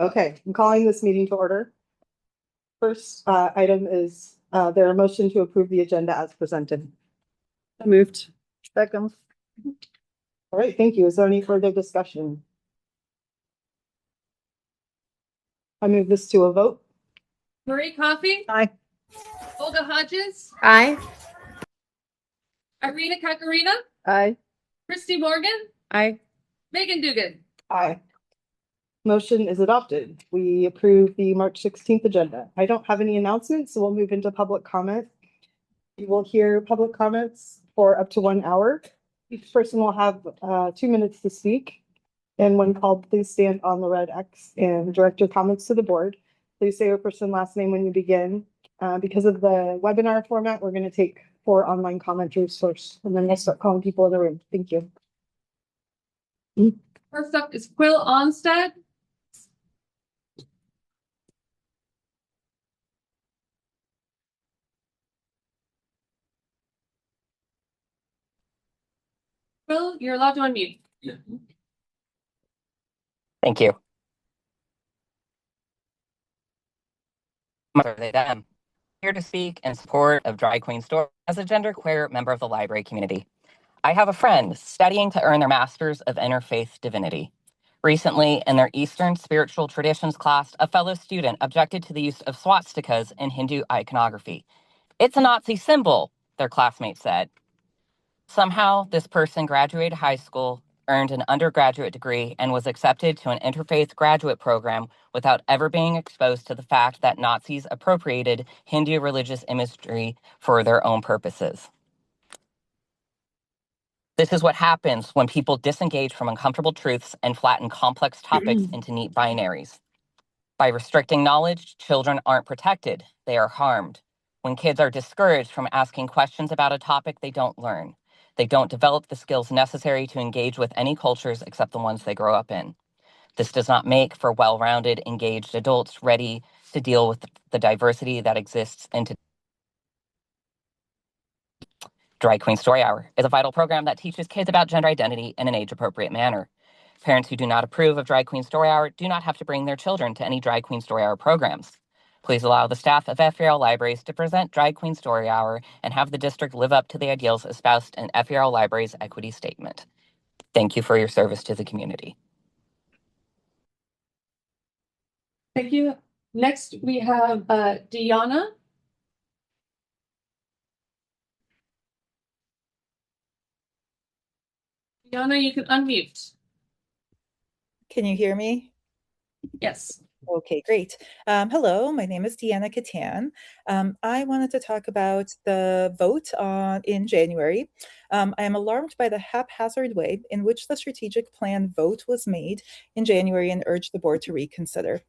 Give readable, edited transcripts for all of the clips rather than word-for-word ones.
Okay, I'm calling this meeting to order. First item is there a motion to approve the agenda as presented. Moved. Second. All right, thank you. Is there any further discussion? I move this to a vote. Marie Coffey, Aye. Olga Hodges, Aye. Irina Kakarina, Aye. Christy Morgan, Aye. Megan Dugan. Aye. Motion is adopted. We approve the March 16th agenda. I don't have any announcements, so we'll move into public comment. You will hear public comments for up to 1 hour. Each person will have 2 minutes to speak. And when called, please stand on the red X and direct your comments to the board. Please say your first and last name when you begin. Because of the webinar format, we're going to take 4 online commenters first, and then we'll start calling people in the room. Thank you. First up is Quill Onstad. Quill, you're allowed to unmute. Yeah. Thank you. Mother they them. Here to speak in support of Drag Queen Story as a genderqueer member of the library community. I have a friend studying to earn their Master's of Interfaith Divinity. Recently, in their Eastern Spiritual Traditions class, a fellow student objected to the use of swastikas in Hindu iconography. It's a Nazi symbol, their classmate said. Somehow, this person graduated high school, earned an undergraduate degree, and was accepted to an interfaith graduate program without ever being exposed to the fact that Nazis appropriated Hindu religious imagery for their own purposes. This is what happens when people disengage from uncomfortable truths and flatten complex topics into neat binaries. By restricting knowledge, children aren't protected, they are harmed. When kids are discouraged from asking questions about a topic, they don't learn. They don't develop the skills necessary to engage with any cultures except the ones they grow up in. This does not make for well-rounded, engaged adults ready to deal with the diversity that exists in today's Drag Queen Story Hour is a vital program that teaches kids about gender identity in an age-appropriate manner. Parents who do not approve of Drag Queen Story Hour do not have to bring their children to any Drag Queen Story Hour programs. Please allow the staff of FVRLibraries to present Drag Queen Story Hour and have the district live up to the ideals espoused in FVRLibraries' equity statement. Thank you for your service to the community. Thank you. Next, we have Deanna. Deanna, you can unmute. Can you hear me? Yes. Okay, great. Hello, my name is Deanna Catan. I wanted to talk about the vote in January. I am alarmed by the haphazard way in which the strategic plan vote was made in January and urge the board to reconsider.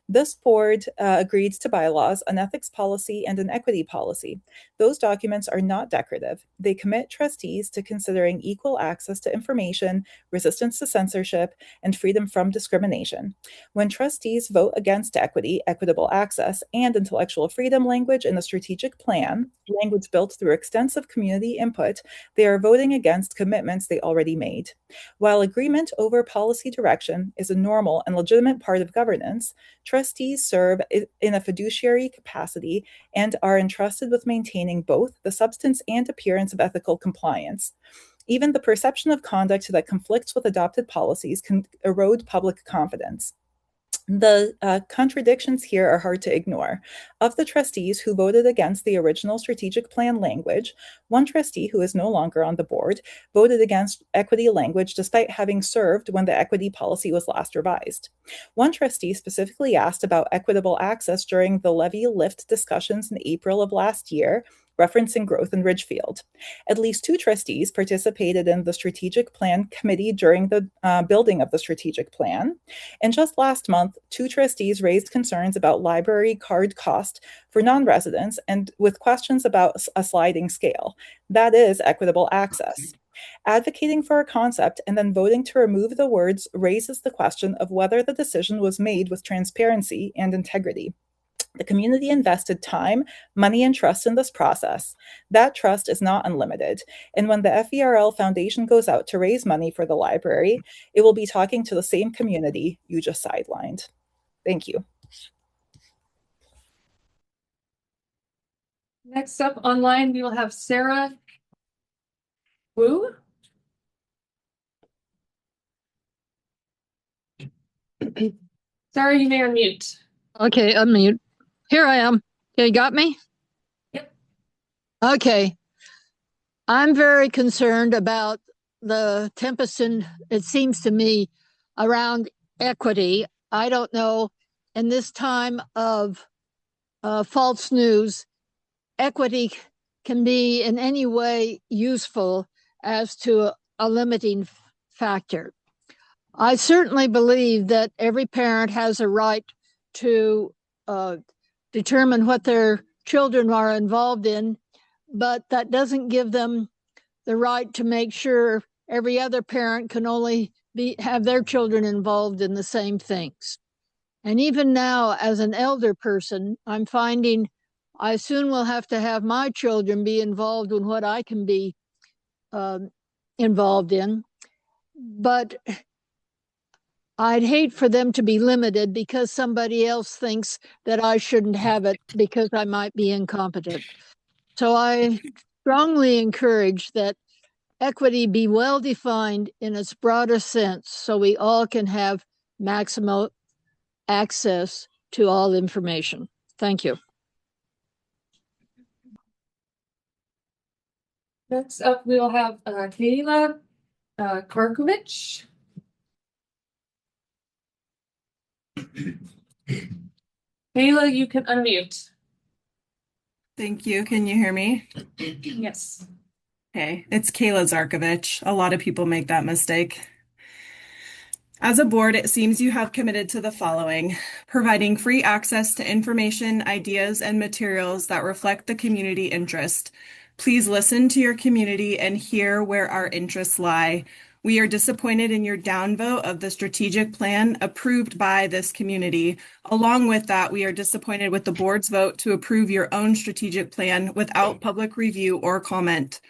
This board agreed to bylaws, an ethics policy, and an equity policy. Those documents are not decorative. They commit trustees to considering equal access to information, resistance to censorship, and freedom from discrimination. When trustees vote against equity, equitable access, and intellectual freedom language in the strategic plan, language built through extensive community input, they are voting against commitments they already made. While agreement over policy direction is a normal and legitimate part of governance, trustees serve in a fiduciary capacity and are entrusted with maintaining both the substance and appearance of ethical compliance. Even the perception of conduct that conflicts with adopted policies can erode public confidence. The contradictions here are hard to ignore. Of the trustees who voted against the original strategic plan language, one trustee who is no longer on the board voted against equity language despite having served when the equity policy was last revised. One trustee specifically asked about equitable access during the levy lift discussions in April of last year, referencing growth in Ridgefield. At least 2 trustees participated in the strategic plan committee during the building of the strategic plan. And just last month, 2 trustees raised concerns about library card cost for non-residents and with questions about a sliding scale. That is equitable access. Advocating for a concept and then voting to remove the words raises the question of whether the decision was made with transparency and integrity. The community invested time, money, and trust in this process. That trust is not unlimited. And when the FVRL Foundation goes out to raise money for the library, it will be talking to the same community you just sidelined. Thank you. Next up online, we will have Sarah Wu. Sarah, you may unmute. Okay, unmute. Here I am. Okay, you got me? Yep. Okay. I'm very concerned about the tempest in, it seems to me, around equity. I don't know, in this time of false news, equity can be in any way useful as to a limiting factor. I certainly believe that every parent has a right to determine what their children are involved in, but that doesn't give them the right to make sure every other parent can only have their children involved in the same things. And even now, as an elder person, I'm finding I soon will have to have my children be involved in what I can be involved in. But I'd hate for them to be limited because somebody else thinks that I shouldn't have it because I might be incompetent. So I strongly encourage that equity be well defined in its broadest sense so we all can have maximal access to all information. Thank you. Next up, we will have Kayla Karkovich. Kayla, you can unmute. Thank you. Can you hear me? Yes. Okay, it's Kayla Zarkovich. A lot of people make that mistake. As a board, it seems you have committed to the following: providing free access to information, ideas, and materials that reflect the community interest. Please listen to your community and hear where our interests lie. We are disappointed in your downvote of the strategic plan approved by this community. Along with that, we are disappointed with the board's vote to approve your own strategic plan without public review or comment.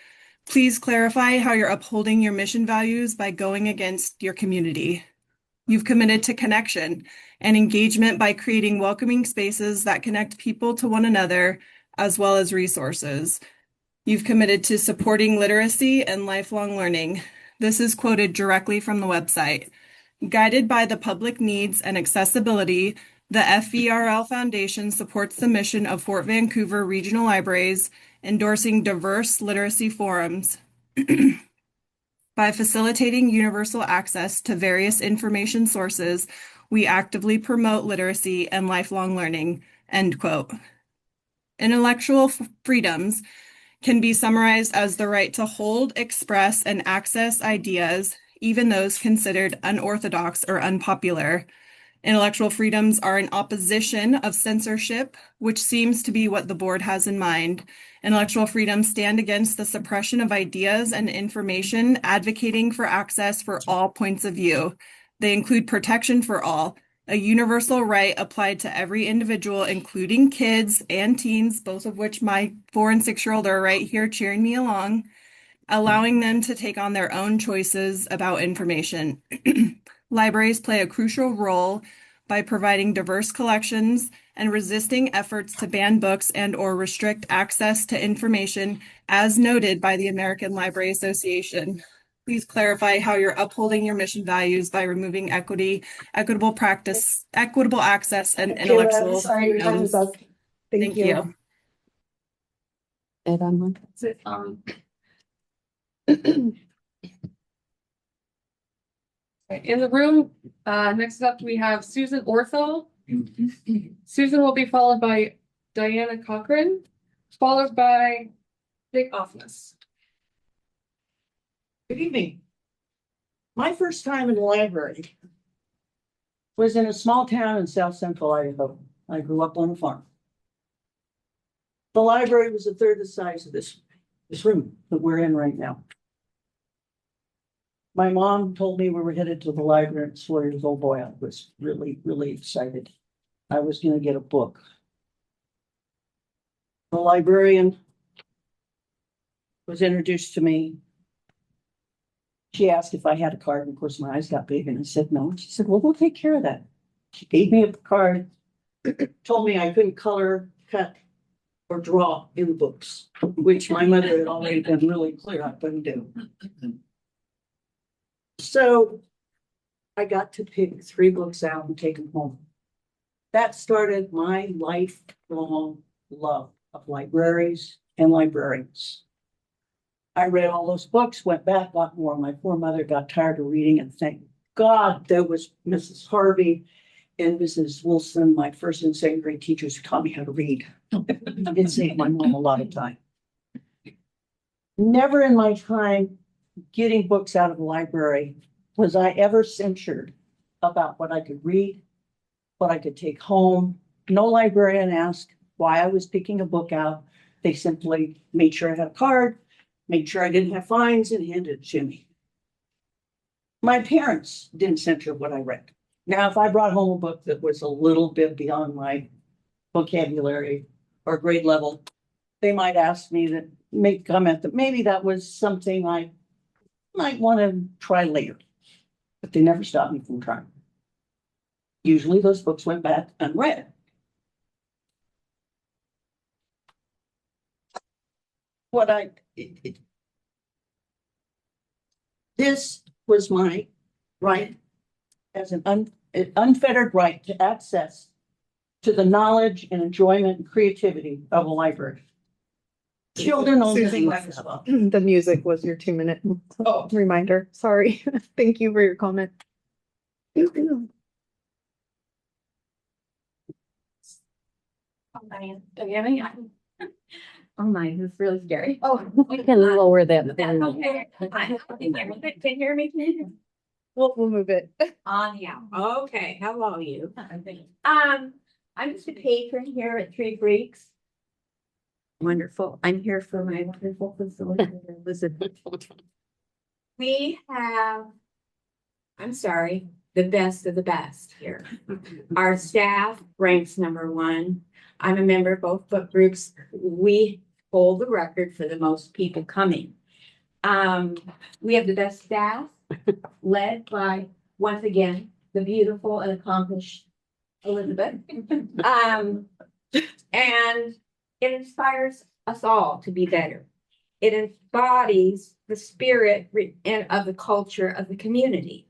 Please clarify how you're upholding your mission values by going against your community. You've committed to connection and engagement by creating welcoming spaces that connect people to one another, as well as resources. You've committed to supporting literacy and lifelong learning. This is quoted directly from the website. Guided by the public needs and accessibility, the FVRL Foundation supports the mission of Fort Vancouver Regional Libraries, endorsing diverse literacy forums. By facilitating universal access to various information sources, we actively promote literacy and lifelong learning. End quote. Intellectual freedoms can be summarized as the right to hold, express, and access ideas, even those considered unorthodox or unpopular. Intellectual freedoms are in opposition of censorship, which seems to be what the board has in mind. Intellectual freedoms stand against the suppression of ideas and information, advocating for access for all points of view. They include protection for all, a universal right applied to every individual, including kids and teens, both of which my 4- and 6-year-old are right here cheering me along, allowing them to take on their own choices about information. Libraries play a crucial role by providing diverse collections and resisting efforts to ban books and/or restrict access to information, as noted by the American Library Association. Please clarify how you're upholding your mission values by removing equitable practice, equitable access, and intellectual Sorry, your time is freedoms. up. Thank you. That's it. In the room, next up, we have Susan Orthel. Susan will be followed by Diana Cochran, followed by Dick Offness. Good evening. My first time in the library was in a small town in South Central Idaho. I grew up on a farm. The library was a third the size of this room that we're in right now. My mom told me we were headed to the library at 4 years old. Boy, I was really, really excited. I was going to get a book. The librarian was introduced to me. She asked if I had a card, and of course my eyes got big and I said no. She said, well, we'll take care of that. She gave me a card, told me I couldn't color, cut, or draw in the books, which my mother had already been really clear I couldn't do. So I got to pick 3 books out and take them home. That started my lifelong love of libraries and librarians. I read all those books, went back, got more. My poor mother got tired of reading, and thank God there was Mrs. Harvey and Mrs. Wilson, my first and second grade teachers, who taught me how to read. It saved my mom a lot of time. Never in my time getting books out of the library was I ever censured about what I could read, what I could take home. No librarian asked why I was picking a book out. They simply made sure I had a card, made sure I didn't have fines, and handed it to me. My parents didn't censure what I read. Now, if I brought home a book that was a little bit beyond my vocabulary or grade level, they might ask me to make comment that maybe that was something I might want to try later. But they never stopped me from trying. Usually those books went back unread. This was my right as an unfettered right to access to the knowledge and enjoyment and creativity of a library. Children only Susan, right as well. the music was your 2-minute reminder. Sorry. Thank you for your comment. Oh my, this is really scary. Oh, We can lower that. That's okay. Can you hear me? We'll move it. On, yeah. Okay, hello you. I'm just a patron here at Three Creeks. Wonderful. I'm here for my wonderful facilitator, Elizabeth. We have, I'm sorry, the best of the best here. Our staff ranks #1. I'm a member of both book groups. We hold the record for the most people coming. We have the best staff led by, once again, the beautiful and accomplished Elizabeth. And it inspires us all to be better. It embodies the spirit and of the culture of the community.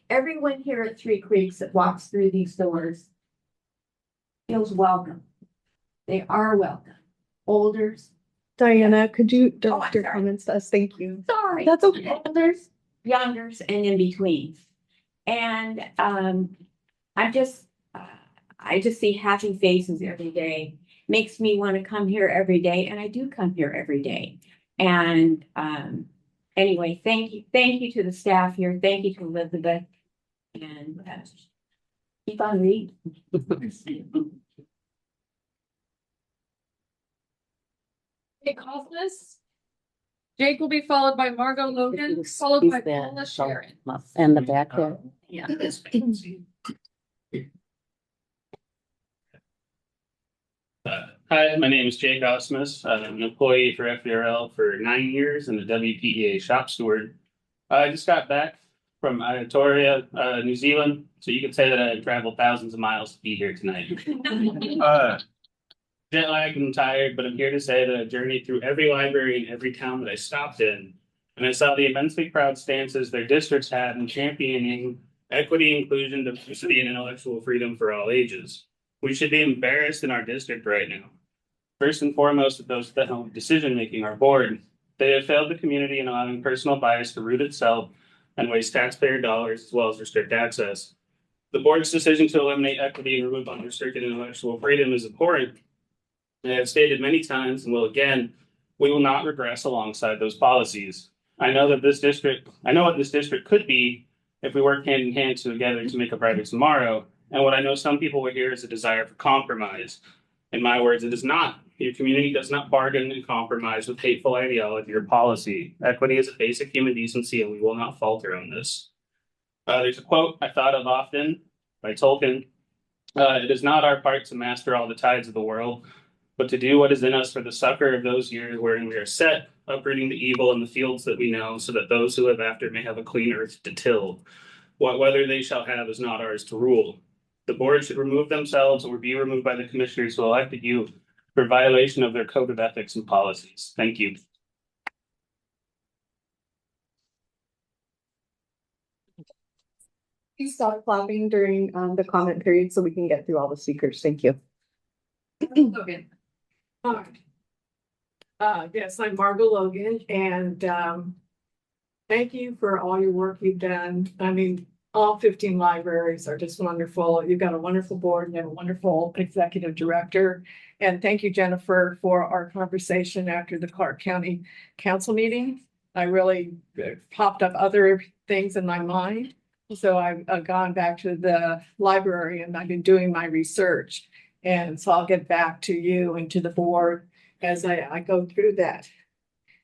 Everyone here at Three Creeks that walks through these doors feels welcome. They are welcome. Olders. Diana, could you direct I'm your sorry. comments to us? Thank you. Sorry. That's okay. Olders, youngers, and in betweens. And I just see happy faces every day. Makes me want to come here every day, and I do come here every day. And anyway, thank you to the staff here. Thank you to Elizabeth, and keep on reading. Jake Hoffness. Jake will be followed by Margot Logan, followed by Paula Sharon. And the back there. Yeah. Hi, my name is Jake Osmus. I'm an employee for FVRL for 9 years and a WPEA shop steward. I just got back from Aotearoa, New Zealand, so you could say that I traveled thousands of miles to be here tonight. Jet lagged and tired, but I'm here to say that I journeyed through every library in every town that I stopped in, and I saw the immensely proud stances their districts had in championing equity, inclusion, diversity, and intellectual freedom for all ages. We should be embarrassed in our district right now. First and foremost, with those that help decision-making, our board. They have failed the community in allowing personal bias to root itself and waste taxpayer dollars as well as restrict access. The board's decision to eliminate equity and remove unrestricted intellectual freedom is abhorrent. I have stated many times and will again, we will not regress alongside those policies. I know what this district could be if we work hand in hand together to make a brighter tomorrow. And what I know some people will hear is a desire for compromise. In my words, it is not. Your community does not bargain and compromise with hateful ideology or policy. Equity is a basic human decency, and we will not falter on this. There's a quote I thought of often by Tolkien. It is not our part to master all the tides of the world, but to do what is in us for the succor of those years wherein we are set, uprooting the evil in the fields that we know, so that those who live after may have a clean earth to till. What weather they shall have is not ours to rule. The board should remove themselves or be removed by the commissioners who elected you for violation of their code of ethics and policies. Thank you. Please stop clapping during the comment period so we can get through all the speakers. Thank you. Logan. Hi. Yes, I'm Margot Logan, and thank you for all your work you've done. I mean, all 15 libraries are just wonderful. You've got a wonderful board, you have a wonderful executive director. And thank you, Jennifer, for our conversation after the Clark County Council meeting. I really popped up other things in my mind. So I've gone back to the library and I've been doing my research. And so I'll get back to you and to the board as I go through that.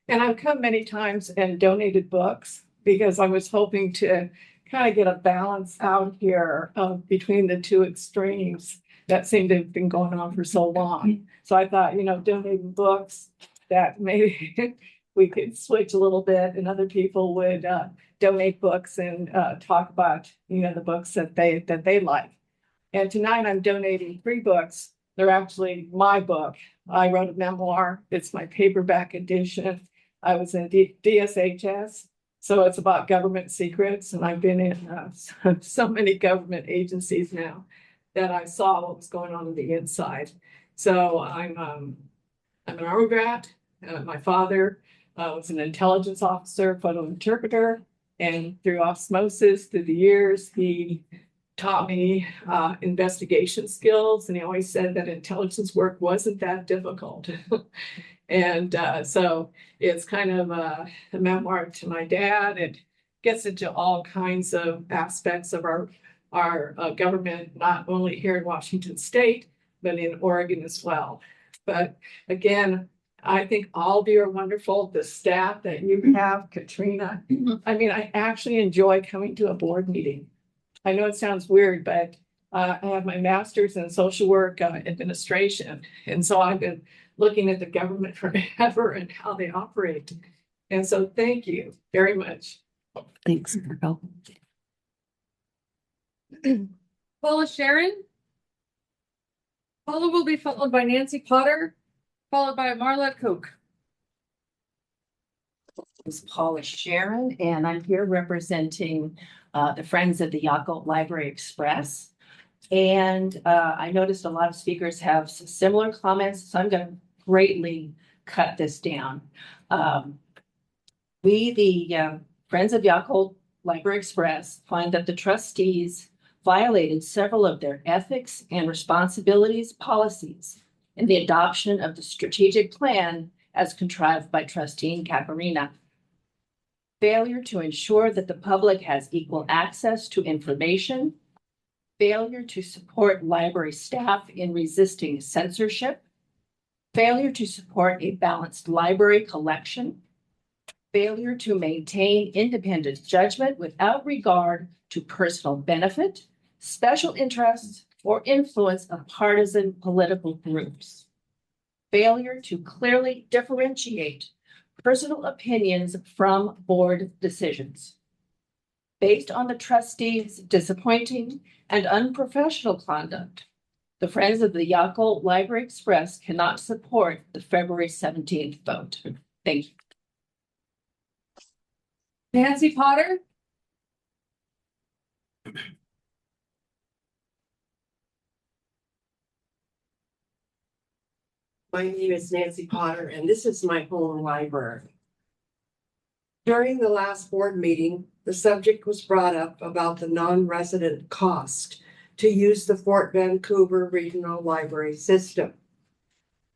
And I've come many times and donated books because I was hoping to kind of get a balance out here between the two extremes that seem to have been going on for so long. So I thought, donating books that maybe we could switch a little bit and other people would donate books and talk about, the books that they like. And tonight I'm donating 3 books. They're actually my book. I wrote a memoir. It's my paperback edition. I was in DSHS, so it's about government secrets. And I've been in so many government agencies now that I saw what was going on the inside. So I'm an Army brat. My father was an intelligence officer, photo interpreter, and through osmosis, through the years, he taught me investigation skills, and he always said that intelligence work wasn't that difficult. And so it's kind of a memoir to my dad. It gets into all kinds of aspects of our government, not only here in Washington State, but in Oregon as well. But again, I think all of you are wonderful. The staff that you have, Katrina. I mean, I actually enjoy coming to a board meeting. I know it sounds weird, but I have my master's in social work administration. And so I've been looking at the government forever and how they operate. And so thank you very much. Thanks, Margo. Paula Sharon. Paula will be followed by Nancy Potter, followed by Marla Koch. Is Paula Sharon, and I'm here representing the Friends of the Yakult Library Express. And I noticed a lot of speakers have similar comments, so I'm going to greatly cut this down. We, the Friends of Yakult Library Express, find that the trustees violated several of their ethics and responsibilities policies in the adoption of the strategic plan as contrived by trustee Caparina. Failure to ensure that the public has equal access to information, failure to support library staff in resisting censorship, failure to support a balanced library collection, failure to maintain independent judgment without regard to personal benefit, special interests, or influence of partisan political groups, failure to clearly differentiate personal opinions from board decisions. Based on the trustees' disappointing and unprofessional conduct, the Friends of the Yakult Library Express cannot support the February 17th vote. Thank you. Nancy Potter. My name is Nancy Potter, and this is my home library. During the last board meeting, the subject was brought up about the non-resident cost to use the Fort Vancouver Regional Library System.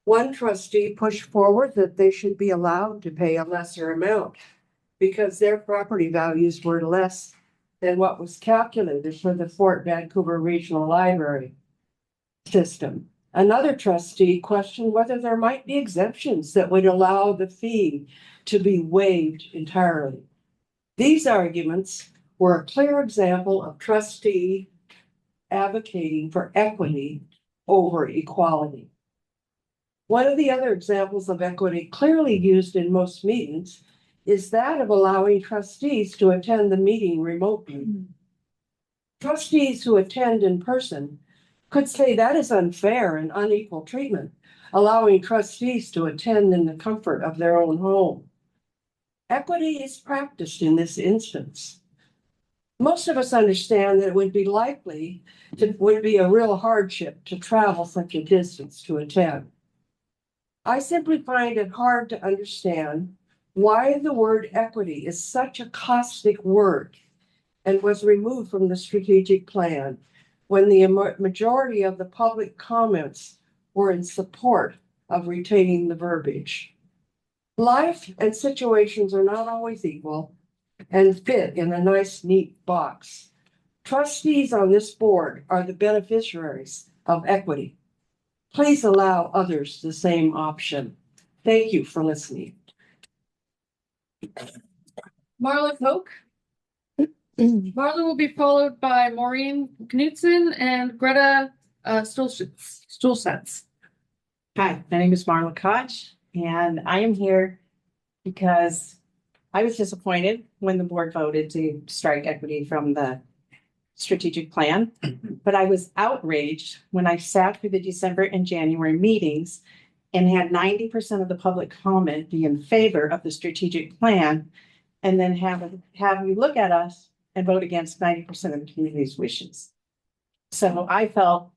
One trustee pushed forward that they should be allowed to pay a lesser amount because their property values were less than what was calculated for the Fort Vancouver Regional Library System. Another trustee questioned whether there might be exemptions that would allow the fee to be waived entirely. These arguments were a clear example of trustee advocating for equity over equality. One of the other examples of equity clearly used in most meetings is that of allowing trustees to attend the meeting remotely. Trustees who attend in person could say that is unfair and unequal treatment, allowing trustees to attend in the comfort of their own home. Equity is practiced in this instance. Most of us understand that it would be a real hardship to travel such a distance to attend. I simply find it hard to understand why the word equity is such a caustic word and was removed from the strategic plan when the majority of the public comments were in support of retaining the verbiage. Life and situations are not always equal and fit in a nice, neat box. Trustees on this board are the beneficiaries of equity. Please allow others the same option. Thank you for listening. Marla Koch. Marla will be followed by Maureen Knudsen and Greta Stulsatz. Hi, my name is Marla Koch, and I am here because I was disappointed when the board voted to strike equity from the strategic plan, but I was outraged when I sat through the December and January meetings and had 90% of the public comment be in favor of the strategic plan, and then have you look at us and vote against 90% of the community's wishes. So I felt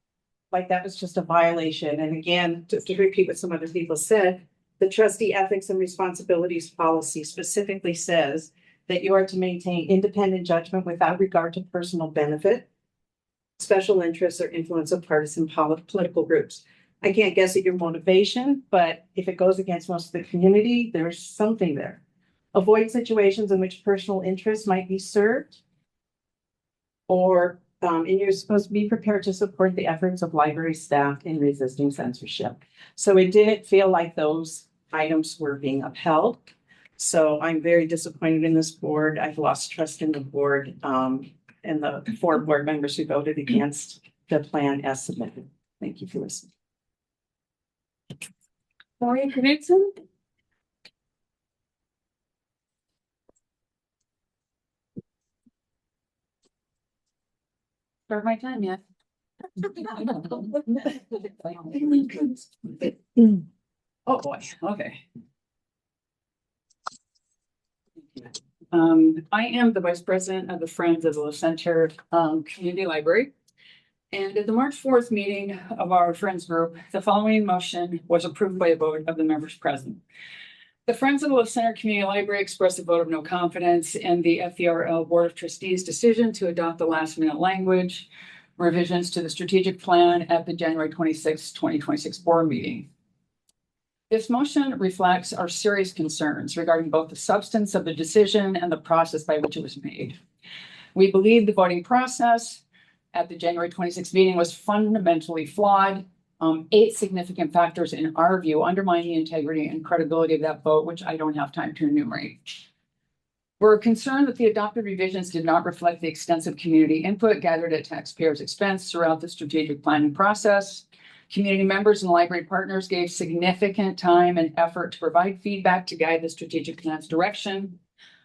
like that was just a violation. And again, just to repeat what some other people said, the trustee ethics and responsibilities policy specifically says that you are to maintain independent judgment without regard to personal benefit, special interests, or influence of partisan political groups. I can't guess at your motivation, but if it goes against most of the community, there's something there. Avoid situations in which personal interests might be served, and you're supposed to be prepared to support the efforts of library staff in resisting censorship. So it didn't feel like those items were being upheld. So I'm very disappointed in this board. I've lost trust in the board and the 4 board members who voted against the plan as submitted. Thank you for listening. Maureen Knudsen. Start my time yet. Oh boy, okay. I am the vice president of the Friends of the Center Community Library. And at the March 4th meeting of our Friends group, the following motion was approved by a vote of the members present. The Friends of the Center Community Library expressed a vote of no confidence in the FVRL Board of Trustees' decision to adopt the last-minute language revisions to the strategic plan at the January 26, 2026 board meeting. This motion reflects our serious concerns regarding both the substance of the decision and the process by which it was made. We believe the voting process at the January 26 meeting was fundamentally flawed. 8 significant factors in our view undermine the integrity and credibility of that vote, which I don't have time to enumerate. We're concerned that the adopted revisions did not reflect the extensive community input gathered at taxpayers' expense throughout the strategic planning process. Community members and library partners gave significant time and effort to provide feedback to guide the strategic plan's direction.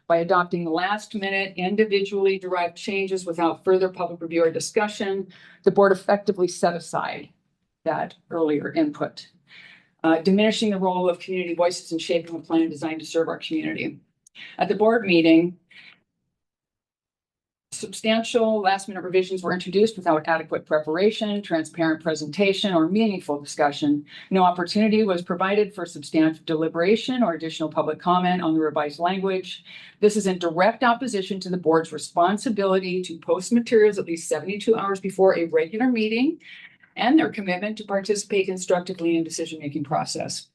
By adopting last-minute, individually derived changes without further public review or discussion, the board effectively set aside that earlier input, diminishing the role of community voices in shaping a plan designed to serve our community. At the board meeting, substantial last-minute revisions were introduced without adequate preparation, transparent presentation, or meaningful discussion. No opportunity was provided for substantive deliberation or additional public comment on the revised language. This is in direct opposition to the board's responsibility to post materials at least 72 hours before a regular meeting and their commitment to participate constructively in decision-making process.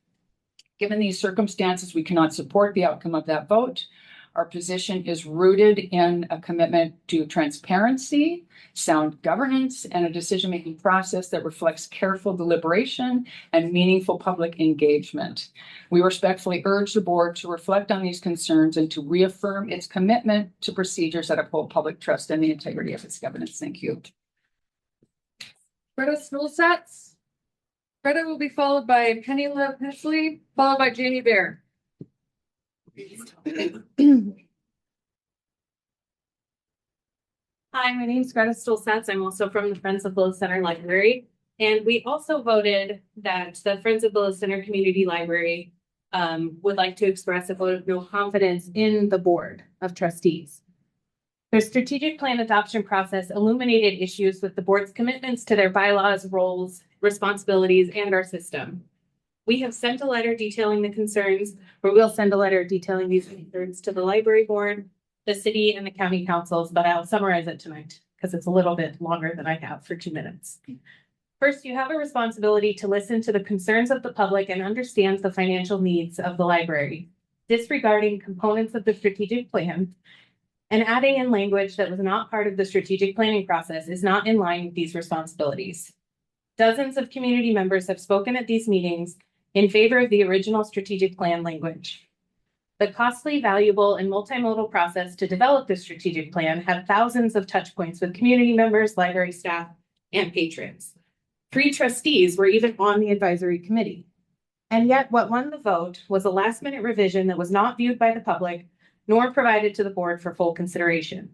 Given these circumstances, we cannot support the outcome of that vote. Our position is rooted in a commitment to transparency, sound governance, and a decision-making process that reflects careful deliberation and meaningful public engagement. We respectfully urge the board to reflect on these concerns and to reaffirm its commitment to procedures that uphold public trust and the integrity of its governance. Thank you. Greta Stulsatz. Greta will be followed by Penny Love Hesley, followed by Jamie Bear. Hi, my name is Greta Stolzatz. I'm also from the Friends of Willis Center Library. And we also voted that the Friends of Willis Center Community Library would like to express a vote of no confidence in the Board of Trustees. Their strategic plan adoption process illuminated issues with the board's commitments to their bylaws, roles, responsibilities, and our system. We have sent a letter detailing the concerns, or will send a letter detailing these concerns to the library board, the city, and the county councils, but I'll summarize it tonight because it's a little bit longer than I have for 2 minutes. First, you have a responsibility to listen to the concerns of the public and understand the financial needs of the library, disregarding components of the strategic plan and adding in language that was not part of the strategic planning process is not in line with these responsibilities. Dozens of community members have spoken at these meetings in favor of the original strategic plan language. The costly, valuable, and multimodal process to develop the strategic plan had thousands of touch points with community members, library staff, and patrons. 3 trustees were even on the advisory committee. And yet what won the vote was a last-minute revision that was not viewed by the public nor provided to the board for full consideration.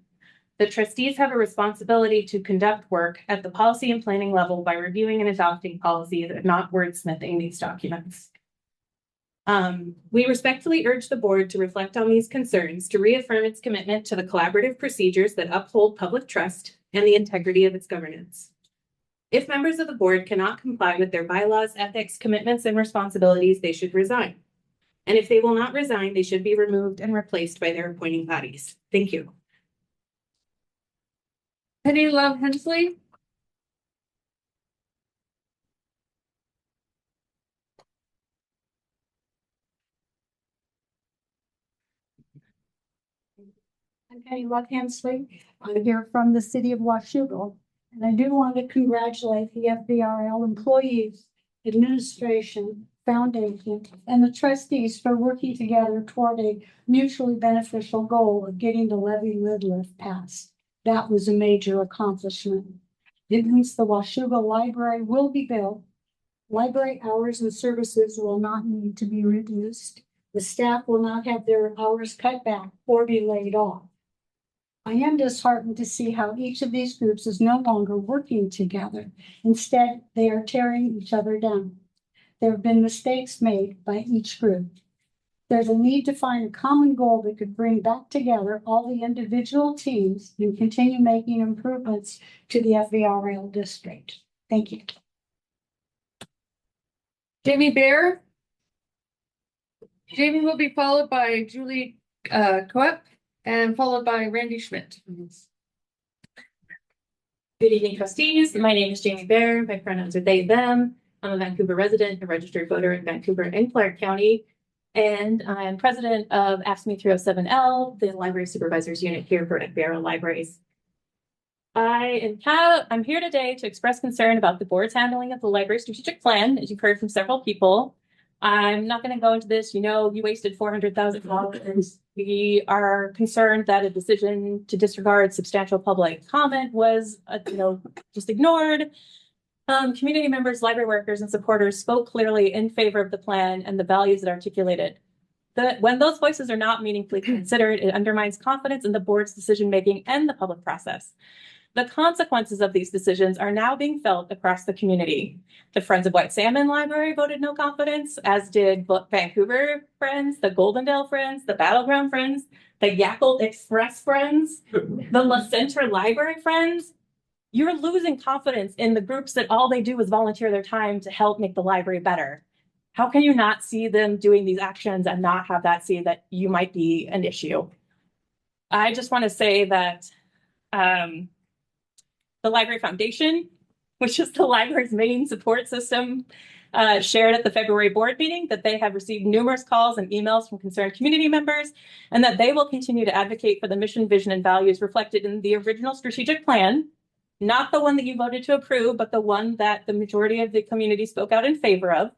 The trustees have a responsibility to conduct work at the policy and planning level by reviewing and adopting policies and not wordsmithing these documents. We respectfully urge the board to reflect on these concerns, to reaffirm its commitment to the collaborative procedures that uphold public trust and the integrity of its governance. If members of the board cannot comply with their bylaws, ethics, commitments, and responsibilities, they should resign. And if they will not resign, they should be removed and replaced by their appointing bodies. Thank you. Penny Love Hensley. I'm Penny Love Hensley. I'm here from the city of Washougal. And I do want to congratulate the FVRL employees, administration, foundation, and the trustees for working together toward a mutually beneficial goal of getting the levy lid lift passed. That was a major accomplishment. It means the Washougal Library will be built. Library hours and services will not need to be reduced. The staff will not have their hours cut back or be laid off. I am disheartened to see how each of these groups is no longer working together. Instead, they are tearing each other down. There have been mistakes made by each group. There's a need to find a common goal that could bring back together all the individual teams and continue making improvements to the FVRL district. Thank you. Jamie Bear. Jamie will be followed by Julie Coep and followed by Randy Schmidt. Good evening, trustees. My name is Jamie Bear. My pronouns are they, them. I'm a Vancouver resident, a registered voter in Vancouver and Clark County. And I'm president of AFSCME 307L, the Library Supervisors Unit here for FVRLibraries. I'm here today to express concern about the board's handling of the library strategic plan, as you've heard from several people. I'm not going to go into this. You know, you wasted $400,000. We are concerned that a decision to disregard substantial public comment was, just ignored. Community members, library workers, and supporters spoke clearly in favor of the plan and the values it articulated. When those voices are not meaningfully considered, it undermines confidence in the board's decision-making and the public process. The consequences of these decisions are now being felt across the community. The Friends of White Salmon Library voted no confidence, as did Vancouver Friends, the Goldendale Friends, the Battleground Friends, the Yakult Express Friends, the La Center Library Friends. You're losing confidence in the groups that all they do is volunteer their time to help make the library better. How can you not see them doing these actions and not have that see that you might be an issue? I just want to say that the Library Foundation, which is the library's main support system, shared at the February board meeting that they have received numerous calls and emails from concerned community members, and that they will continue to advocate for the mission, vision, and values reflected in the original strategic plan, not the one that you voted to approve, but the one that the majority of the community spoke out in favor of.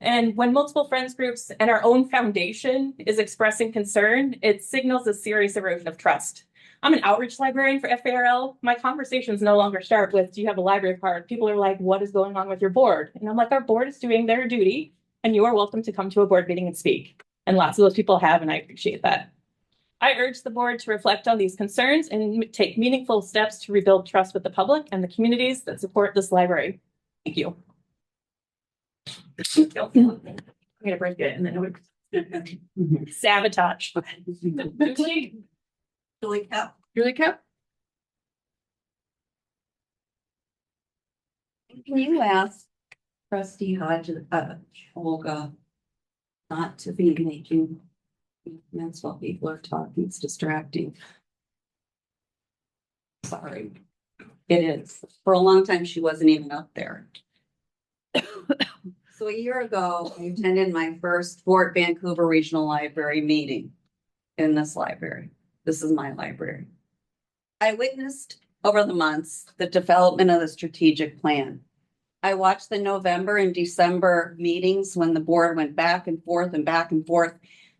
And when multiple friends groups and our own foundation is expressing concern, it signals a serious erosion of trust. I'm an outreach librarian for FVRL. My conversations no longer start with, do you have a library card? People are like, what is going on with your board? And I'm like, our board is doing their duty, and you are welcome to come to a board meeting and speak. And lots of those people have, and I appreciate that. I urge the board to reflect on these concerns and take meaningful steps to rebuild trust with the public and the communities that support this library. Thank you. I'm gonna break it and then it would sabotage. Julie Cap. Julie Cap. Can you ask trustee Olga not to be making comments while people are talking? It's distracting. Sorry. It is. For a long time, she wasn't even up there. So a year ago, I attended my first Fort Vancouver Regional Library meeting in this library. This is my library. I witnessed over the months the development of the strategic plan. I watched the November and December meetings when the board went back and forth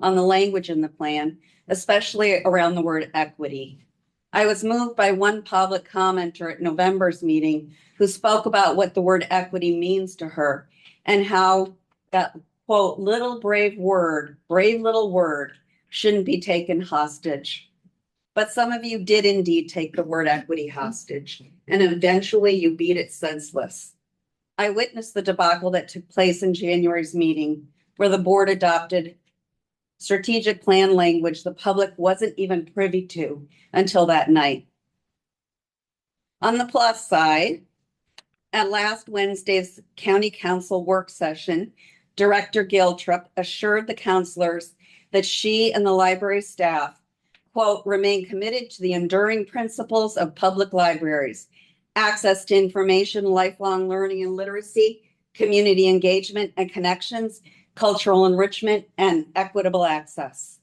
on the language in the plan, especially around the word equity. I was moved by one public commenter at November's meeting who spoke about what the word equity means to her and how that, quote, little brave little word shouldn't be taken hostage. But some of you did indeed take the word equity hostage, and eventually you beat it senseless. I witnessed the debacle that took place in January's meeting, where the board adopted strategic plan language the public wasn't even privy to until that night. On the plus side, at last Wednesday's County Council work session, Director Giltrup assured the councilors that she and the library staff, quote, remain committed to the enduring principles of public libraries, access to information, lifelong learning and literacy, community engagement and connections, cultural enrichment, and equitable access.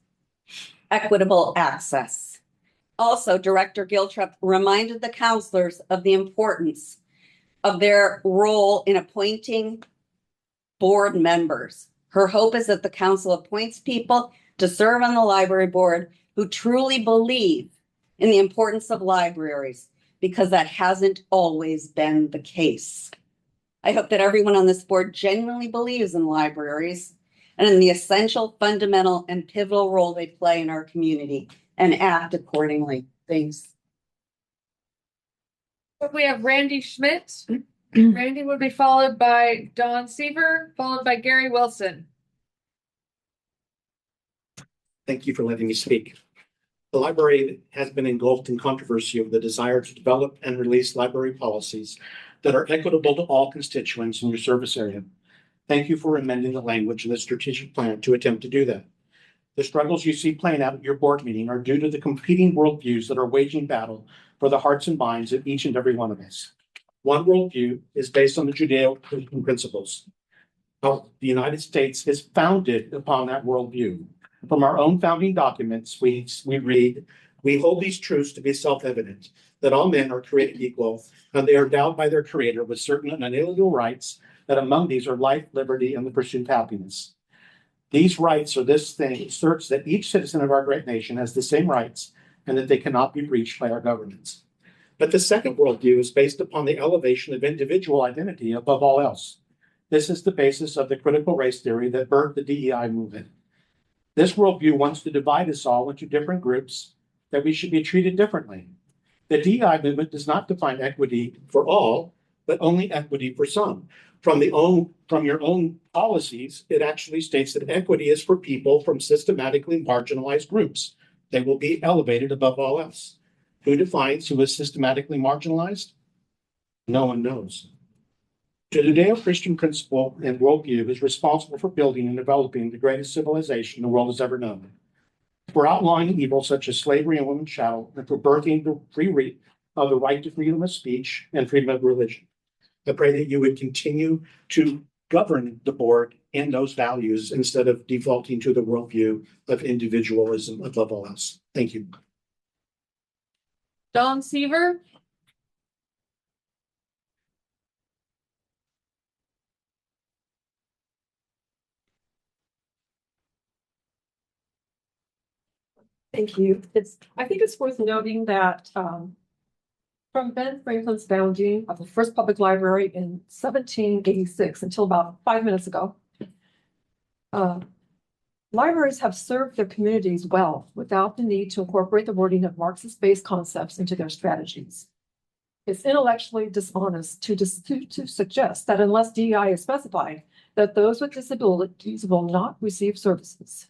Also, Director Giltrup reminded the councilors of the importance of their role in appointing board members. Her hope is that the council appoints people to serve on the library board who truly believe in the importance of libraries, because that hasn't always been the case. I hope that everyone on this board genuinely believes in libraries and in the essential, fundamental, and pivotal role they play in our community and act accordingly. Thanks. We have Randy Schmidt. Randy would be followed by Don Seaver, followed by Gary Wilson. Thank you for letting me speak. The library has been engulfed in controversy over the desire to develop and release library policies that are equitable to all constituents in your service area. Thank you for amending the language in the strategic plan to attempt to do that. The struggles you see playing out at your board meeting are due to the competing worldviews that are waging battle for the hearts and minds of each and every one of us. One worldview is based on the Judeo-Christian principles. How the United States is founded upon that worldview. From our own founding documents, we read, we hold these truths to be self-evident, that all men are created equal, and they are endowed by their creator with certain unalienable rights, that among these are life, liberty, and the pursuit of happiness. These rights, or this thing, asserts that each citizen of our great nation has the same rights and that they cannot be breached by our governments. But the second worldview is based upon the elevation of individual identity above all else. This is the basis of the critical race theory that birthed the DEI movement. This worldview wants to divide us all into different groups that we should be treated differently. The DEI movement does not define equity for all, but only equity for some. From your own policies, it actually states that equity is for people from systematically marginalized groups. They will be elevated above all else. Who defines who is systematically marginalized? No one knows. The Judeo-Christian principle and worldview is responsible for building and developing the greatest civilization the world has ever known. For outlawing evil such as slavery and women's chattel, and for birthing the right to freedom of speech and freedom of religion. I pray that you would continue to govern the board in those values instead of defaulting to the worldview of individualism above all else. Thank you. Don Seaver. Thank you. I think it's worth noting that from Ben Franklin's founding of the first public library in 1786 until about 5 minutes ago, the Libraries have served their communities well without the need to incorporate the wording of Marxist-based concepts into their strategies. It's intellectually dishonest to suggest that unless DEI is specified, that those with disabilities will not receive services,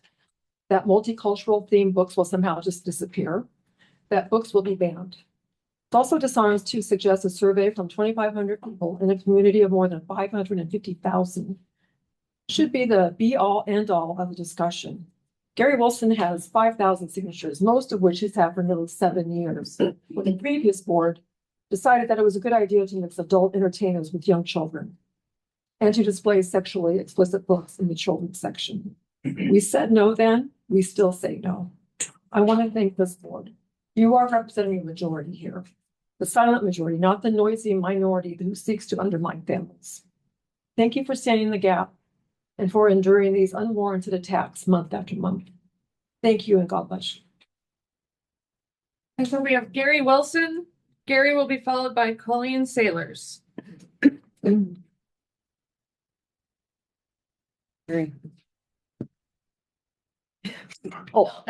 that multicultural themed books will somehow just disappear, that books will be banned. It's also dishonest to suggest a survey from 2,500 people in a community of more than 550,000 should be the be-all, end-all of the discussion. Gary Wilson has 5,000 signatures, most of which he's had for nearly 7 years. When the previous board decided that it was a good idea to mix adult entertainers with young children and to display sexually explicit books in the children's section. We said no then, we still say no. I want to thank this board. You are representing a majority here, the silent majority, not the noisy minority who seeks to undermine families. Thank you for standing in the gap and for enduring these unwarranted attacks month after month. Thank you and God bless you. And so we have Gary Wilson. Gary will be followed by Colleen Sailors. Gary. Oh.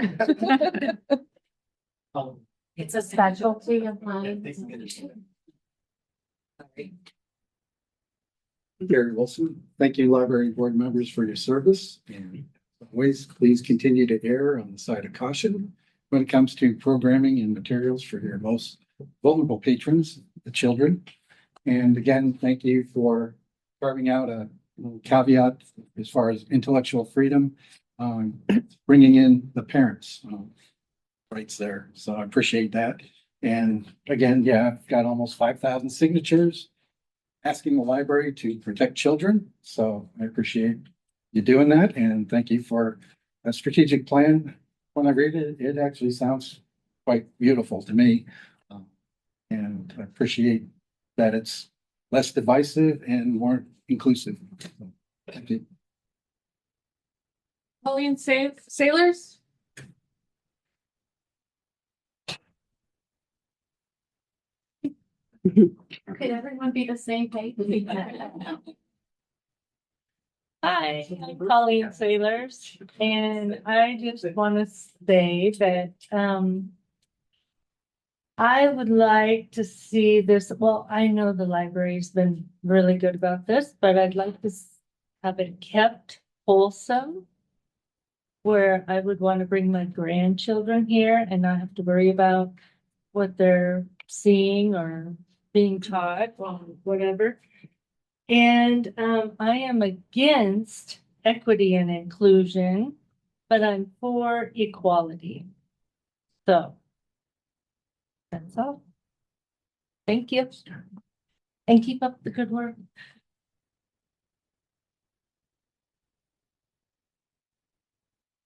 It's a specialty of mine. Gary Wilson, thank you, library board members, for your service. And as always, please continue to err on the side of caution when it comes to programming and materials for your most vulnerable patrons, the children. And again, thank you for carving out a little caveat as far as intellectual freedom, bringing in the parents' rights there. So I appreciate that. And again, yeah, I've got almost 5,000 signatures asking the library to protect children. So I appreciate you doing that. And thank you for a strategic plan. When I read it, it actually sounds quite beautiful to me. And I appreciate that it's less divisive and more inclusive. Thank you. Colleen Sailors. Could everyone be the same page? Hi, I'm Colleen Sailors, and I just want to say that I would like to see this. Well, I know the library's been really good about this, but I'd like to have it kept wholesome, where I would want to bring my grandchildren here and not have to worry about what they're seeing or being taught or whatever. And I am against equity and inclusion, but I'm for equality. So that's all. Thank you. And keep up the good work.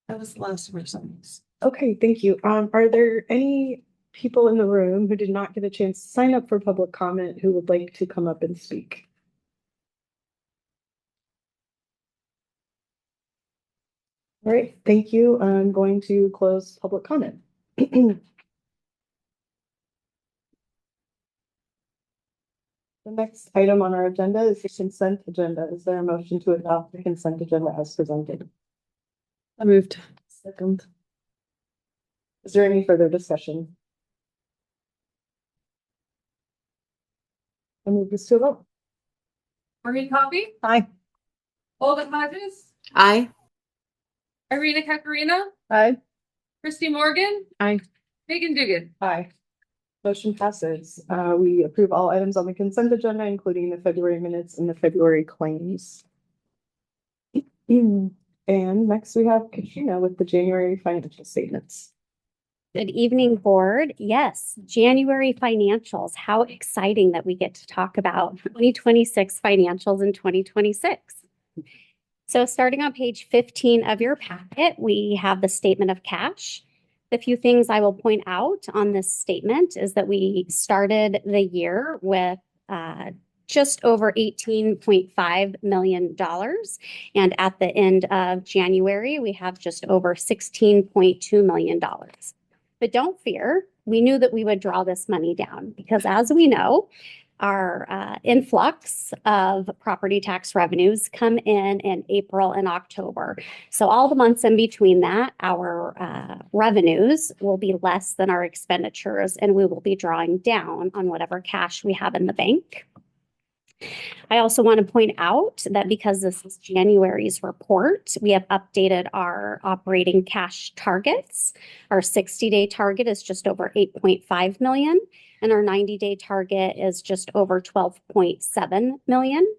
That was the last response. Okay, thank you. Are there any people in the room who did not get a chance to sign up for public comment who would like to come up and speak? All right, thank you. I'm going to close public comment. The next item on our agenda is the consent agenda. Is there a motion to adopt the consent agenda as presented? I moved. Second. Is there any further discussion? I move this to a vote. Maureen Coffey. Aye. Olga Hodges. Aye. Irina Kakarina. Aye. Christy Morgan. Aye. Megan Dugan. Aye. Motion passes. We approve all items on the consent agenda, including the February minutes and the February claims. And next we have Katrina with the January financial statements. Good evening, board. Yes, January financials. How exciting that we get to talk about 2026 financials in 2026. So starting on page 15 of your packet, we have the statement of cash. The few things I will point out on this statement is that we started the year with just over $18.5 million. And at the end of January, we have just over $16.2 million. But don't fear, we knew that we would draw this money down because as we know, our influx of property tax revenues come in April and October. So all the months in between that, our revenues will be less than our expenditures, and we will be drawing down on whatever cash we have in the bank. I also want to point out that because this is January's report, we have updated our operating cash targets. Our 60-day target is just over 8.5 million, and our 90-day target is just over 12.7 million.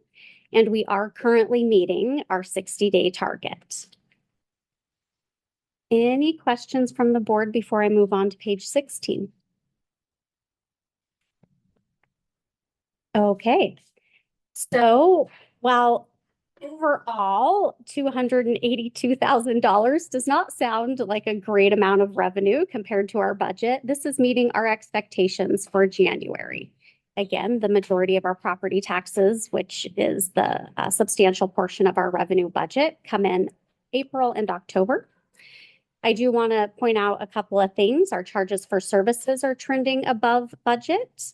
And we are currently meeting our 60-day target. Any questions from the board before I move on to page 16? Okay. So while overall $282,000 does not sound like a great amount of revenue compared to our budget, this is meeting our expectations for January. Again, the majority of our property taxes, which is the substantial portion of our revenue budget, come in April and October. I do want to point out a couple of things. Our charges for services are trending above budget.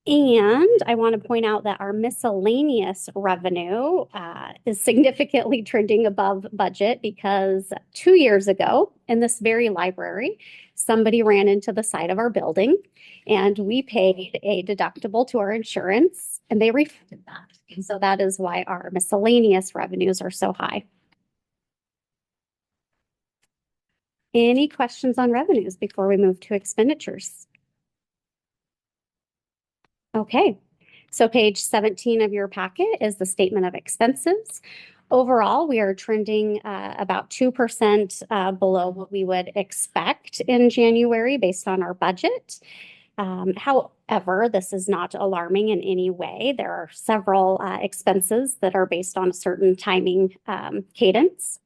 And I want to point out that our miscellaneous revenue is significantly trending above budget because 2 years ago in this very library, somebody ran into the side of our building and we paid a deductible to our insurance and they refunded that. And so that is why our miscellaneous revenues are so high. Any questions on revenues before we move to expenditures? Okay, so page 17 of your packet is the statement of expenses. Overall, we are trending about 2% below what we would expect in January based on our budget. However, this is not alarming in any way. There are several expenses that are based on a certain timing cadence.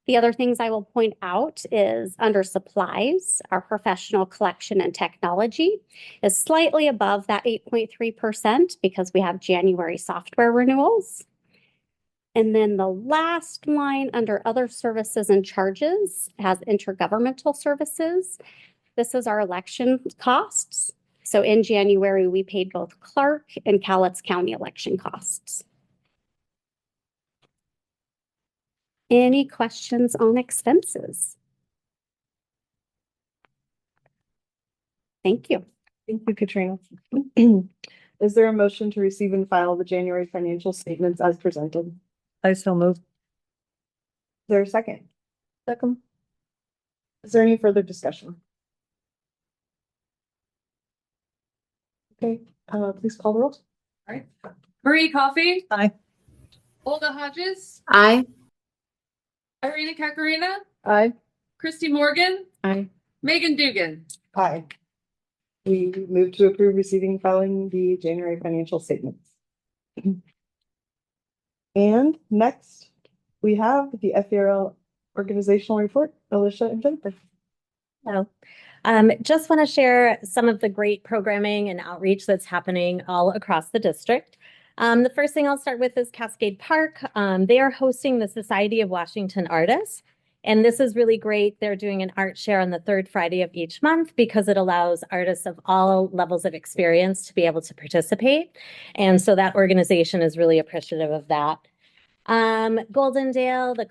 The other things I will point out is under supplies, our professional collection and technology is slightly above that 8.3% because we have January software renewals. And then the last line under other services and charges has intergovernmental services. This is our election costs. So in January, we paid both Clark and Cowlitz County election costs. Any questions on expenses? Thank you. Thank you, Katrina. Is there a motion to receive and file the January financial statements as presented? I so move. Is there a second? Second. Is there any further discussion? Okay, please call the roll. All right. Marie Coffey. Aye. Olga Hodges. Aye. Irina Kakarina. Aye. Christy Morgan. Aye. Megan Dugan. Aye. We move to approve receiving and filing the January financial statements. And next, we have the FVRL organizational report, Alicia and Jennifer. Hello. Just want to share some of the great programming and outreach that's happening all across the district. The first thing I'll start with is Cascade Park. They are hosting the Society of Washington Artists, and this is really great. They're doing an art share on the third Friday of each month because it allows artists of all levels of experience to be able to participate. And so that organization is really appreciative of that. Goldendale, the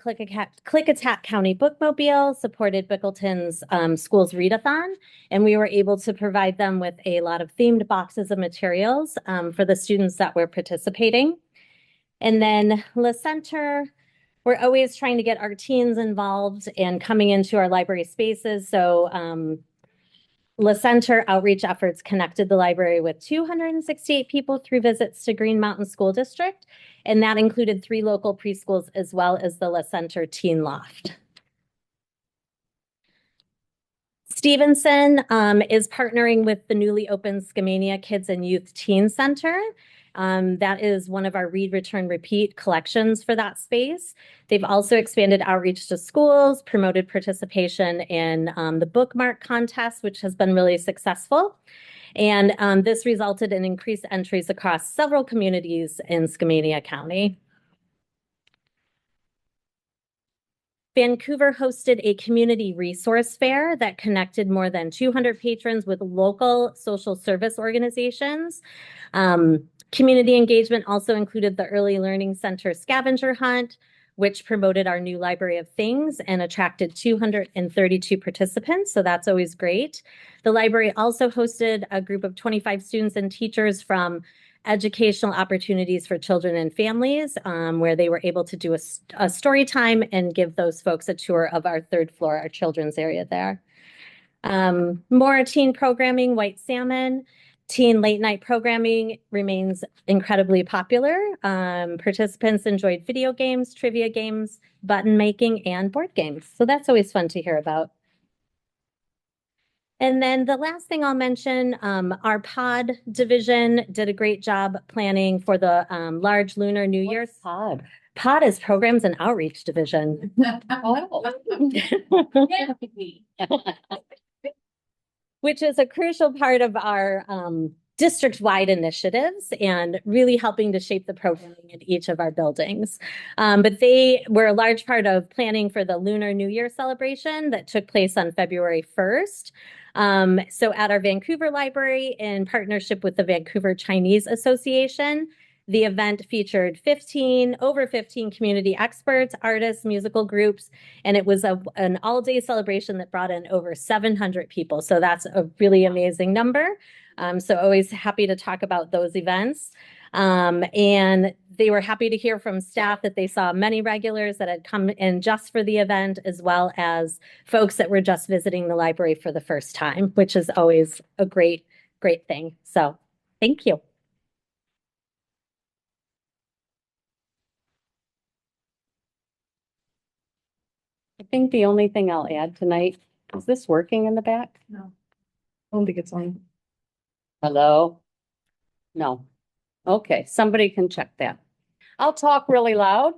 Click-A-Tack County Bookmobile supported Bickleton's Schools Readathon, and we were able to provide them with a lot of themed boxes of materials for the students that were participating. And then La Center, we're always trying to get our teens involved and coming into our library spaces. So La Center outreach efforts connected the library with 268 people through visits to Green Mountain School District, and that included 3 local preschools as well as the La Center Teen Loft. Stevenson is partnering with the newly opened Skamania Kids and Youth Teen Center. That is one of our Read, Return, Repeat collections for that space. They've also expanded outreach to schools, promoted participation in the bookmark contest, which has been really successful. And this resulted in increased entries across several communities in Skamania County. Vancouver hosted a community resource fair that connected more than 200 patrons with local social service organizations. Community engagement also included the Early Learning Center scavenger hunt, which promoted our new Library of Things and attracted 232 participants. So that's always great. The library also hosted a group of 25 students and teachers from Educational Opportunities for Children and Families, where they were able to do a story time and give those folks a tour of our third floor, our children's area there. More teen programming, White Salmon. Teen late night programming remains incredibly popular. Participants enjoyed video games, trivia games, button making, and board games. So that's always fun to hear about. And then the last thing I'll mention, our pod division did a great job planning for the large Lunar New Year. Pod. Pod is Programs and Outreach Division. Which is a crucial part of our district-wide initiatives and really helping to shape the programming in each of our buildings. But they were a large part of planning for the Lunar New Year celebration that took place on February 1st. So at our Vancouver library, in partnership with the Vancouver Chinese Association, the event featured over 15 community experts, artists, musical groups, and it was an all-day celebration that brought in over 700 people. So that's a really amazing number. So always happy to talk about those events. And they were happy to hear from staff that they saw many regulars that had come in just for the event, as well as folks that were just visiting the library for the first time, which is always a great, great thing. So thank you. I think the only thing I'll add tonight, is this working in the back? No. I don't think it's on. Hello? No. Okay, somebody can check that. I'll talk really loud.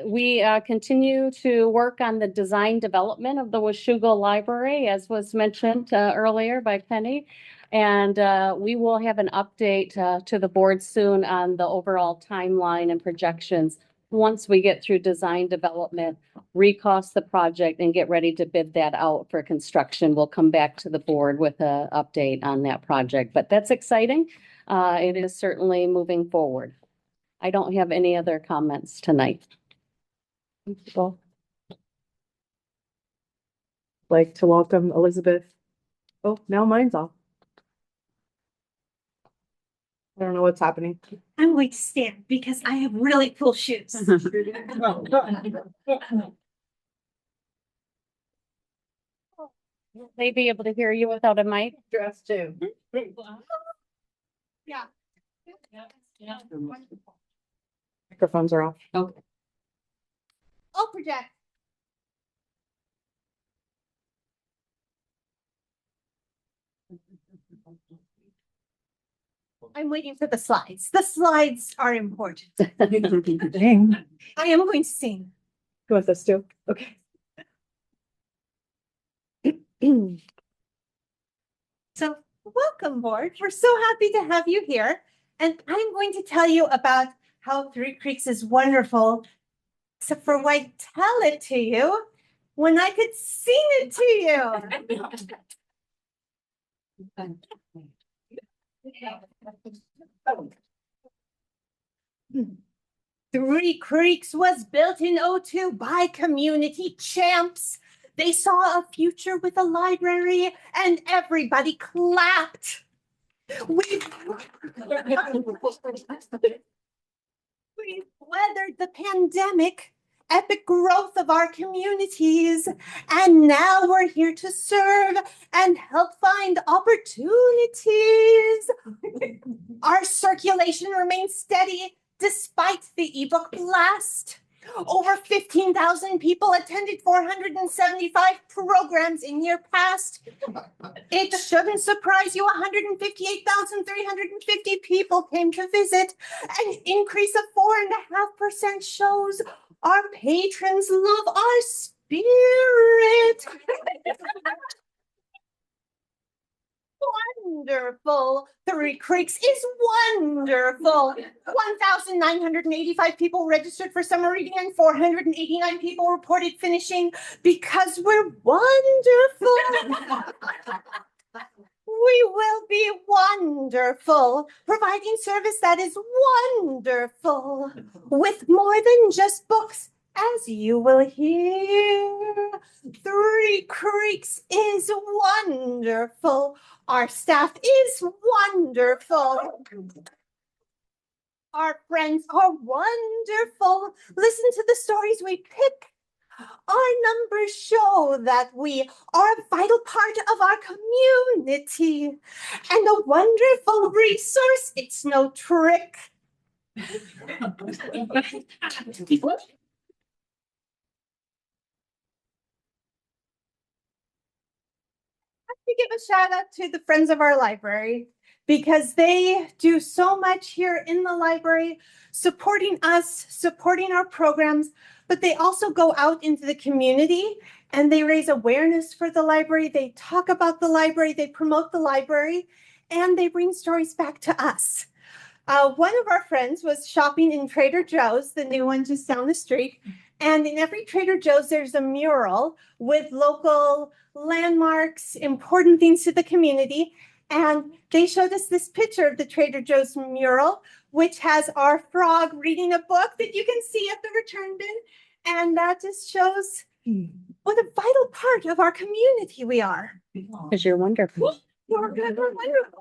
We continue to work on the design development of the Washougal Library, as was mentioned earlier by Penny. And we will have an update to the board soon on the overall timeline and projections. Once we get through design development, recost the project and get ready to bid that out for construction, we'll come back to the board with an update on that project. But that's exciting. It is certainly moving forward. I don't have any other comments tonight. People like to welcome Elizabeth. Oh, now mine's off. I don't know what's happening. I'm going to stand because I have really cool shoes. Will they be able to hear you without a mic? Dress too. Yeah. Microphones are off. Okay. I'll project. I'm waiting for the slides. The slides are important. I am going to sing. You want this too? Okay. So welcome, board. We're so happy to have you here. And I'm going to tell you about how Three Creeks is wonderful, except for why I tell it to you when I could sing it to you. Three Creeks was built in '02 by community champs. They saw a future with a library and everybody clapped. We've weathered the pandemic, epic growth of our communities, and now we're here to serve and help find opportunities. Our circulation remains steady despite the ebook blast. Over 15,000 people attended 475 programs in year past. It shouldn't surprise you, 158,350 people came to visit. An increase of 4.5% shows our patrons love our spirit. wonderful. Three Creeks is wonderful. 1,985 people registered for summer reading and 489 people reported finishing because we're wonderful. We will be wonderful, providing service that is wonderful, with more than just books, as you will hear. Three Creeks is wonderful. Our staff is wonderful. Our friends are wonderful. Listen to the stories we pick. Our numbers show that we are a vital part of our community and a wonderful resource. It's no trick. To give a shout out to the friends of our library because they do so much here in the library, supporting us, supporting our programs, but they also go out into the community and they raise awareness for the library. They talk about the library, they promote the library, and they bring stories back to us. One of our friends was shopping in Trader Joe's, the new one just down the street. And in every Trader Joe's, there's a mural with local landmarks, important things to the community. And they showed us this picture of the Trader Joe's mural, which has our frog reading a book that you can see at the return bin. And that just shows what a vital part of our community we are. Because you're wonderful. You're good, we're wonderful.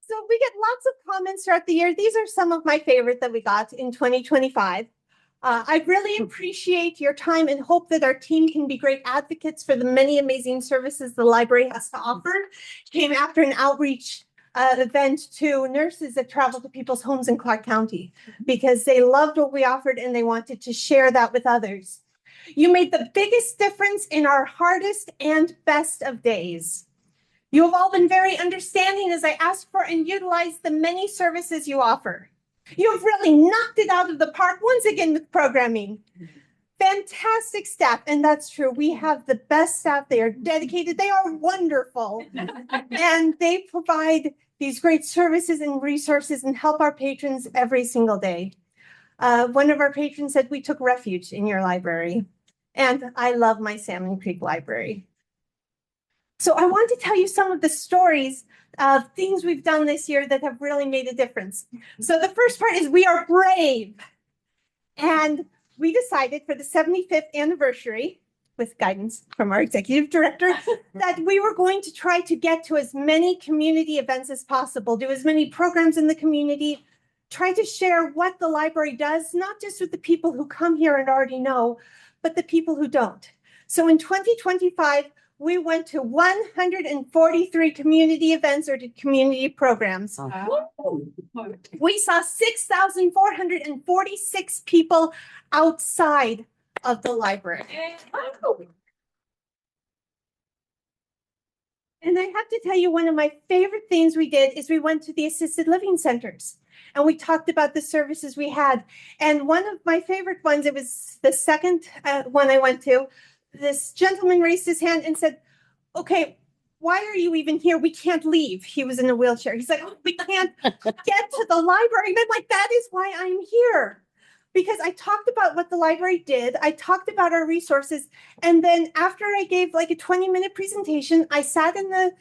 So we get lots of comments throughout the year. These are some of my favorite that we got in 2025. I really appreciate your time and hope that our team can be great advocates for the many amazing services the library has to offer. Came after an outreach event to nurses that travel to people's homes in Clark County because they loved what we offered and they wanted to share that with others. You made the biggest difference in our hardest and best of days. You have all been very understanding as I asked for and utilized the many services you offer. You have really knocked it out of the park once again with programming. Fantastic staff, and that's true. We have the best staff. They are dedicated. They are wonderful. And they provide these great services and resources and help our patrons every single day. One of our patrons said we took refuge in your library. And I love my Salmon Creek Library. So I want to tell you some of the stories of things we've done this year that have really made a difference. So the first part is we are brave. And we decided for the 75th anniversary, with guidance from our executive director, that we were going to try to get to as many community events as possible, do as many programs in the community, try to share what the library does, not just with the people who come here and already know, but the people who don't. So in 2025, we went to 143 community events or community programs. We saw 6,446 people outside of the library. And I have to tell you, one of my favorite things we did is we went to the assisted living centers and we talked about the services we had. And one of my favorite ones, it was the second one I went to, this gentleman raised his hand and said, okay, why are you even here? We can't leave. He was in a wheelchair. He's like, oh, we can't get to the library. And I'm like, that is why I'm here. Because I talked about what the library did. I talked about our resources. And then after I gave like a 20-minute presentation, I sat in the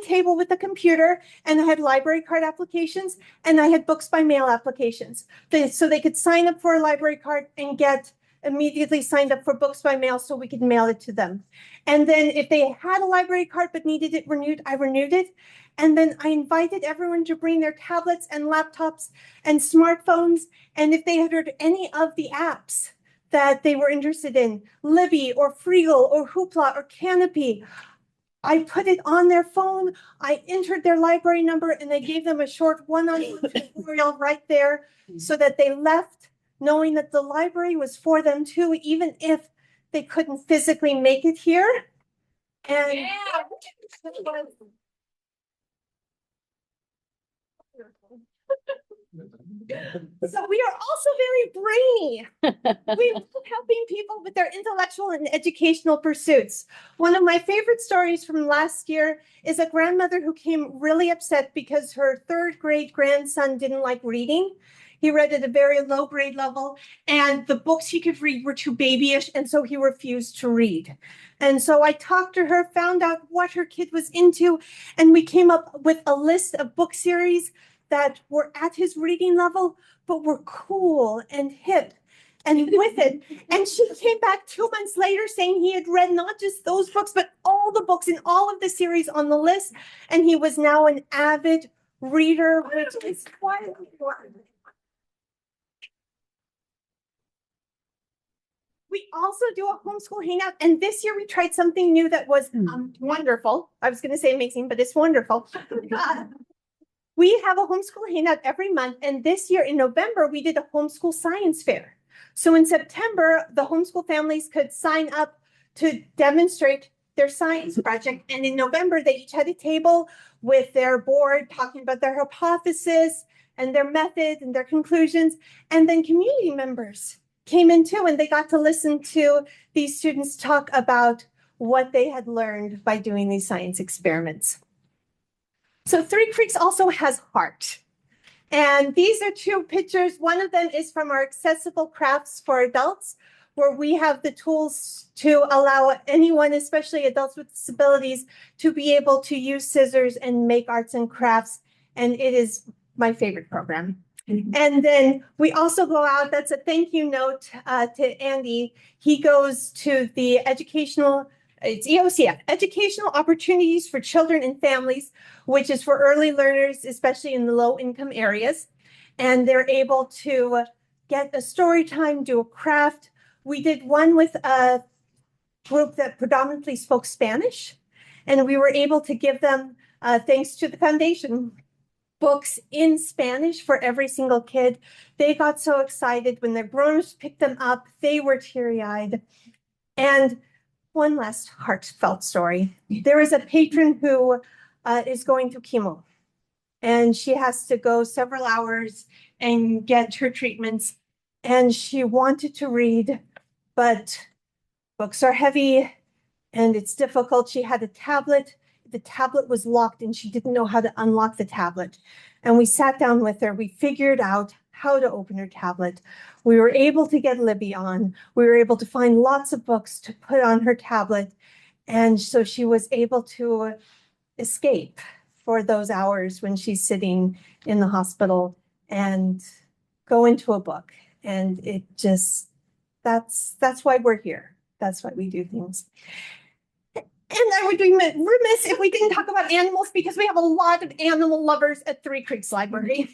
table with the computer and I had library card applications and I had books by mail applications. So they could sign up for a library card and get immediately signed up for books by mail so we could mail it to them. And then if they had a library card but needed it renewed, I renewed it. And then I invited everyone to bring their tablets and laptops and smartphones. And if they had heard any of the apps that they were interested in, Libby or Freegal or Hoopla or Canopy, I put it on their phone. I entered their library number and I gave them a short one-on-one tutorial right there so that they left knowing that the library was for them too, even if they couldn't physically make it here. And So we are also very brainy. We love helping people with their intellectual and educational pursuits. One of my favorite stories from last year is a grandmother who came really upset because her third grade grandson didn't like reading. He read at a very low grade level, and the books he could read were too babyish, and so he refused to read. And so I talked to her, found out what her kid was into, and we came up with a list of book series that were at his reading level, but were cool and hip and with it. And she came back 2 months later saying he had read not just those books, but all the books in all of the series on the list. And he was now an avid reader, which is quite important. We also do a homeschool hangout, and this year we tried something new that was wonderful. I was going to say amazing, but it's wonderful. We have a homeschool hangout every month, and this year in November, we did a homeschool science fair. So in September, the homeschool families could sign up to demonstrate their science project, and in November, they each had a table with their board talking about their hypothesis and their method and their conclusions, and then community members came in too, and they got to listen to these students talk about what they had learned by doing these science experiments. So Three Creeks also has heart. And these are two pictures. One of them is from our accessible crafts for adults, where we have the tools to allow anyone, especially adults with disabilities, to be able to use scissors and make arts and crafts. And it is my favorite program. And then we also go out, that's a thank you note to Andy. He goes to the it's EOCF, Educational Opportunities for Children and Families, which is for early learners, especially in the low income areas. And they're able to get a story time, do a craft. We did one with a group that predominantly spoke Spanish, and we were able to give them, thanks to the foundation, books in Spanish for every single kid. They got so excited when their grown-ups picked them up. They were teary-eyed. And one last heartfelt story. There is a patron who is going through chemo, and she has to go several hours and get her treatments. And she wanted to read, but books are heavy and it's difficult. She had a tablet. The tablet was locked and she didn't know how to unlock the tablet. And we sat down with her. We figured out how to open her tablet. We were able to get Libby on. We were able to find lots of books to put on her tablet. And so she was able to escape for those hours when she's sitting in the hospital and go into a book. And it just, that's why we're here. That's why we do things. And I would be remiss if we didn't talk about animals, because we have a lot of animal lovers at Three Creeks Library.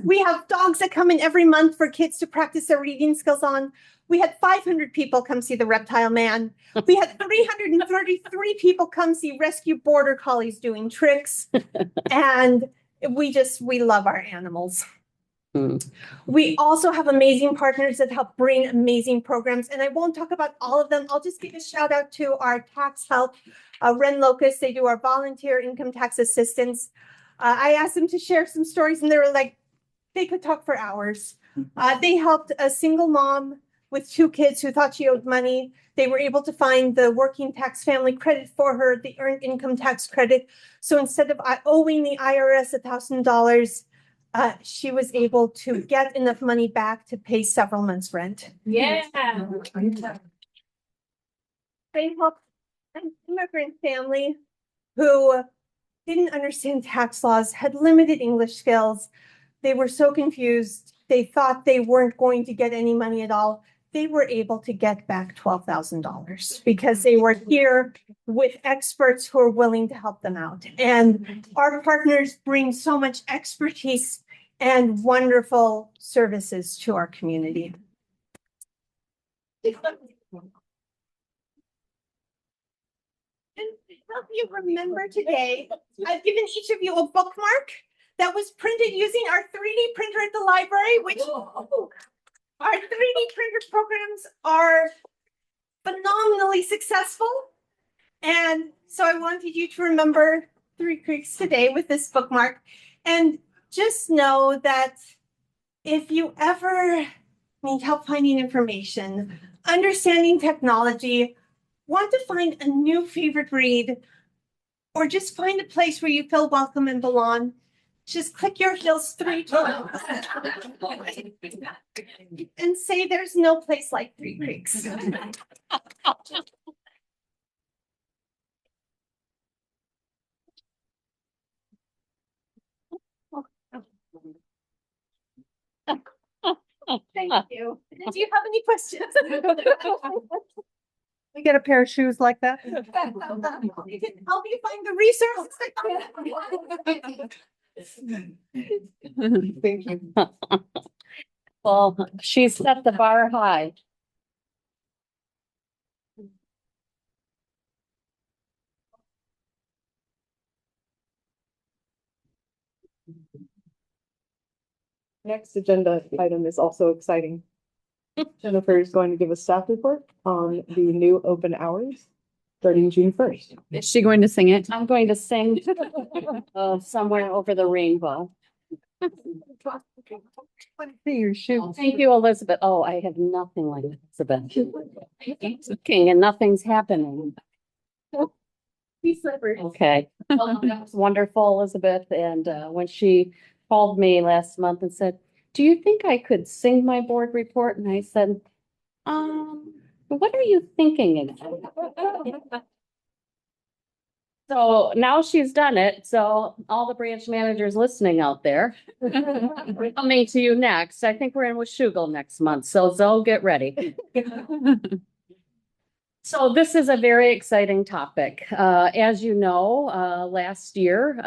We have dogs that come in every month for kids to practice their reading skills on. We had 500 people come see the reptile man. We had 333 people come see rescue border collies doing tricks. And we love our animals. We also have amazing partners that help bring amazing programs, and I won't talk about all of them. I'll just give a shout out to our tax help, Ren Locust. They do our volunteer income tax assistance. I asked them to share some stories, and they were like, they could talk for hours. They helped a single mom with 2 kids who thought she owed money. They were able to find the working tax family credit for her, the earned income tax credit. So instead of owing the IRS $1,000, she was able to get enough money back to pay several months' rent. Yeah. They helped an immigrant family who didn't understand tax laws, had limited English skills. They were so confused. They thought they weren't going to get any money at all. They were able to get back $12,000 because they were here with experts who are willing to help them out. And our partners bring so much expertise and wonderful services to our community. And to help you remember today, I've given each of you a bookmark that was printed using our 3D printer at the library, which our 3D printer programs are phenomenally successful. And so I wanted you to remember Three Creeks today with this bookmark. And just know that if you ever need help finding information, understanding technology, want to find a new favorite read, or just find a place where you feel welcome and belong, just click your heels 3 times and say there's no place like Three Creeks. Thank you. Do you have any questions? We get a pair of shoes like that. You can help you find the resources. Thank you. Well, she set the bar high. Next agenda item is also exciting. Jennifer is going to give a staff report on the new open hours starting June 1st. Is she going to sing it? I'm going to sing Somewhere Over the Rainbow. See your shoe. Thank you, Elizabeth. Oh, I have nothing like Elizabeth. Okay, and nothing's happening. Okay. Well, that was wonderful, Elizabeth. And when she called me last month and said, "Do you think I could sing my board report?" And I said, what are you thinking? So now she's done it. So all the branch managers listening out there, coming to you next. I think we're in Washougal next month. So Zoe, get ready. So this is a very exciting topic. As you know, last year,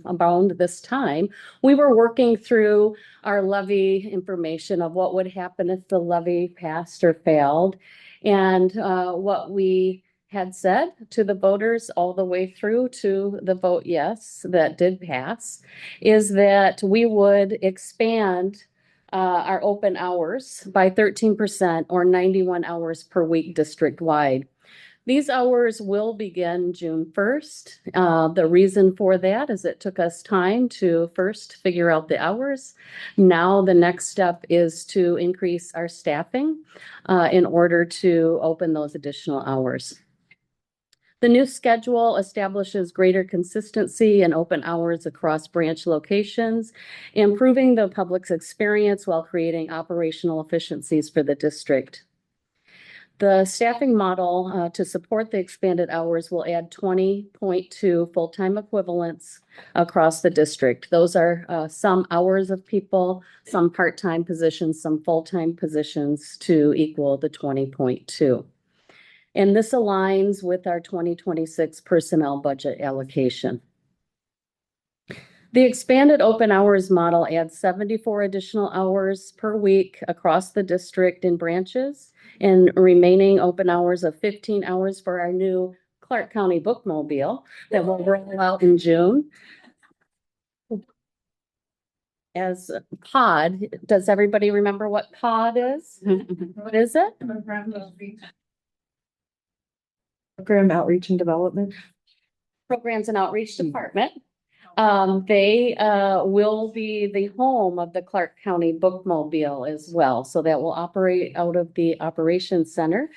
around this time, we were working through our levy information of what would happen if the levy passed or failed. And what we had said to the voters all the way through to the vote yes, that did pass, is that we would expand our open hours by 13% or 91 hours per week district-wide. These hours will begin June 1st. The reason for that is it took us time to first figure out the hours. Now the next step is to increase our staffing in order to open those additional hours. The new schedule establishes greater consistency and open hours across branch locations, improving the public's experience while creating operational efficiencies for the district. The staffing model to support the expanded hours will add 20.2 full-time equivalents across the district. Those are some hours of people, some part-time positions, some full-time positions to equal the 20.2. And this aligns with our 2026 personnel budget allocation. The expanded open hours model adds 74 additional hours per week across the district in branches and remaining open hours of 15 hours for our new Clark County bookmobile that will roll out in June. As POD, does everybody remember what POD is? What is it? Program Outreach and Development. Programs and Outreach Department. They will be the home of the Clark County bookmobile as well. So that will operate out of the operations center.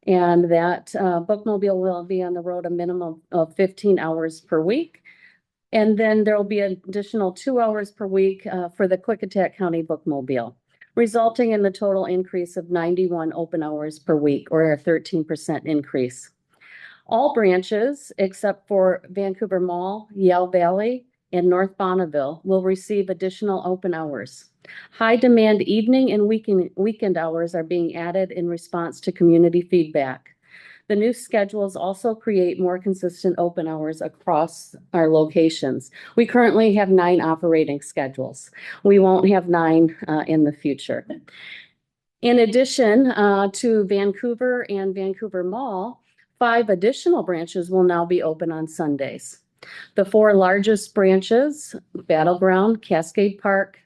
And that bookmobile will be on the road a minimum of 15 hours per week. And then there will be an additional 2 hours per week for the Klickitat County bookmobile, resulting in the total increase of 91 open hours per week, or a 13% increase. All branches, except for Vancouver Mall, Yell Valley, and North Bonneville, will receive additional open hours. High demand evening and weekend hours are being added in response to community feedback. The new schedules also create more consistent open hours across our locations. We currently have 9 operating schedules. We won't have 9 in the future. In addition to Vancouver and Vancouver Mall, 5 additional branches will now be open on Sundays. The 4 largest branches, Battleground, Cascade Park,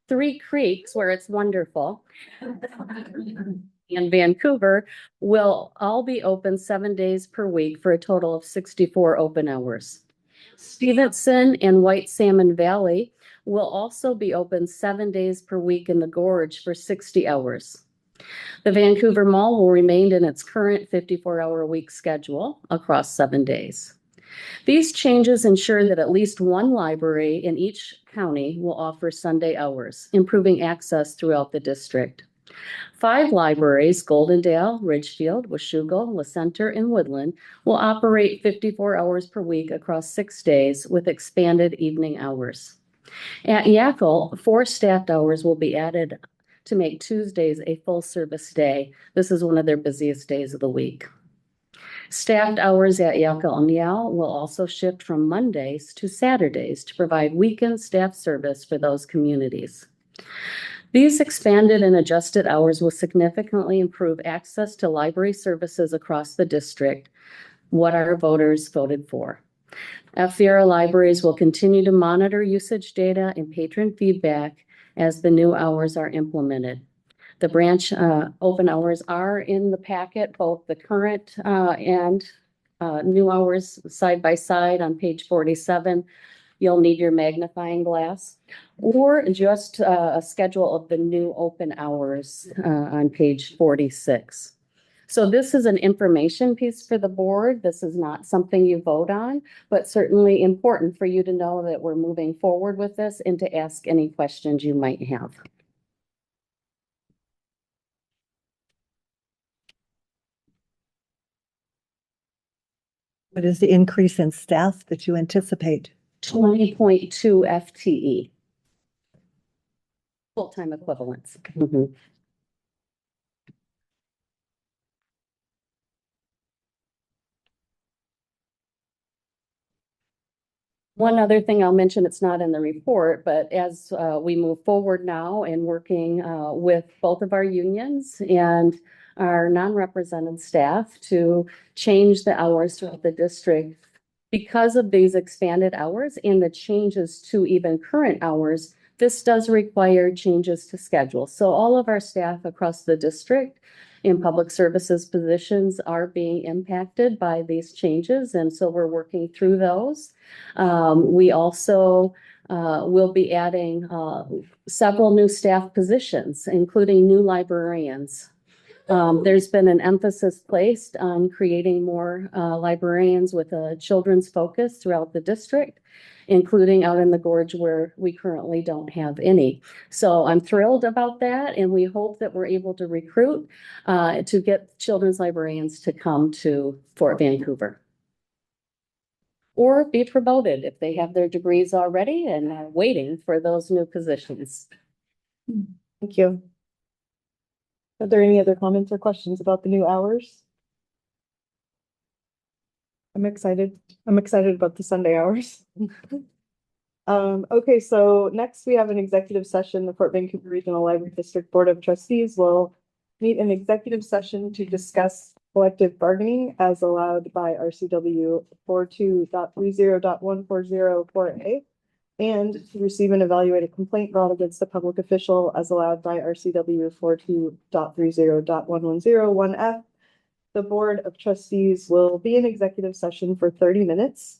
Three Creeks, where it's wonderful, and Vancouver, will all be open 7 days per week for a total of 64 open hours. Stevenson and White Salmon Valley will also be open 7 days per week in the Gorge for 60 hours. The Vancouver Mall will remain in its current 54-hour-a-week schedule across 7 days. These changes ensure that at least one library in each county will offer Sunday hours, improving access throughout the district. 5 libraries, Goldendale, Ridgefield, Washougal, LaCenter, and Woodland, will operate 54 hours per week across 6 days with expanded evening hours. At Yackle, 4 staffed hours will be added to make Tuesdays a full-service day. This is one of their busiest days of the week. Staffed hours at Yackle and Yao will also shift from Mondays to Saturdays to provide weekend staff service for those communities. These expanded and adjusted hours will significantly improve access to library services across the district, what our voters voted for. FVRLibraries will continue to monitor usage data and patron feedback as the new hours are implemented. The branch open hours are in the packet, both the current and new hours side by side on page 47. You'll need your magnifying glass, or just a schedule of the new open hours on page 46. So this is an information piece for the board. This is not something you vote on, but certainly important for you to know that we're moving forward with this and to ask any questions you might have. What is the increase in staff that you anticipate? 20.2 FTE. Full-time equivalents. Mm-hmm. One other thing I'll mention, it's not in the report, but as we move forward now and working with both of our unions and our non-represented staff to change the hours throughout the district, because of these expanded hours and the changes to even current hours, this does require changes to schedule. So all of our staff across the district in public services positions are being impacted by these changes, and so we're working through those. We also will be adding several new staff positions, including new librarians. There's been an emphasis placed on creating more librarians with a children's focus throughout the district, including out in the Gorge where we currently don't have any. So I'm thrilled about that, and we hope that we're able to recruit to get children's librarians to come to Fort Vancouver. Or be promoted if they have their degrees already and are waiting for those new positions. Thank you. Are there any other comments or questions about the new hours? I'm excited. I'm excited about the Sunday hours. Okay, so next we have an executive session. The Fort Vancouver Regional Library District Board of Trustees will meet in executive session to discuss collective bargaining as allowed by RCW 42.30.1404A and to receive and evaluate a complaint brought against a public official as allowed by RCW 42.30.1101F. The Board of Trustees will be in executive session for 30 minutes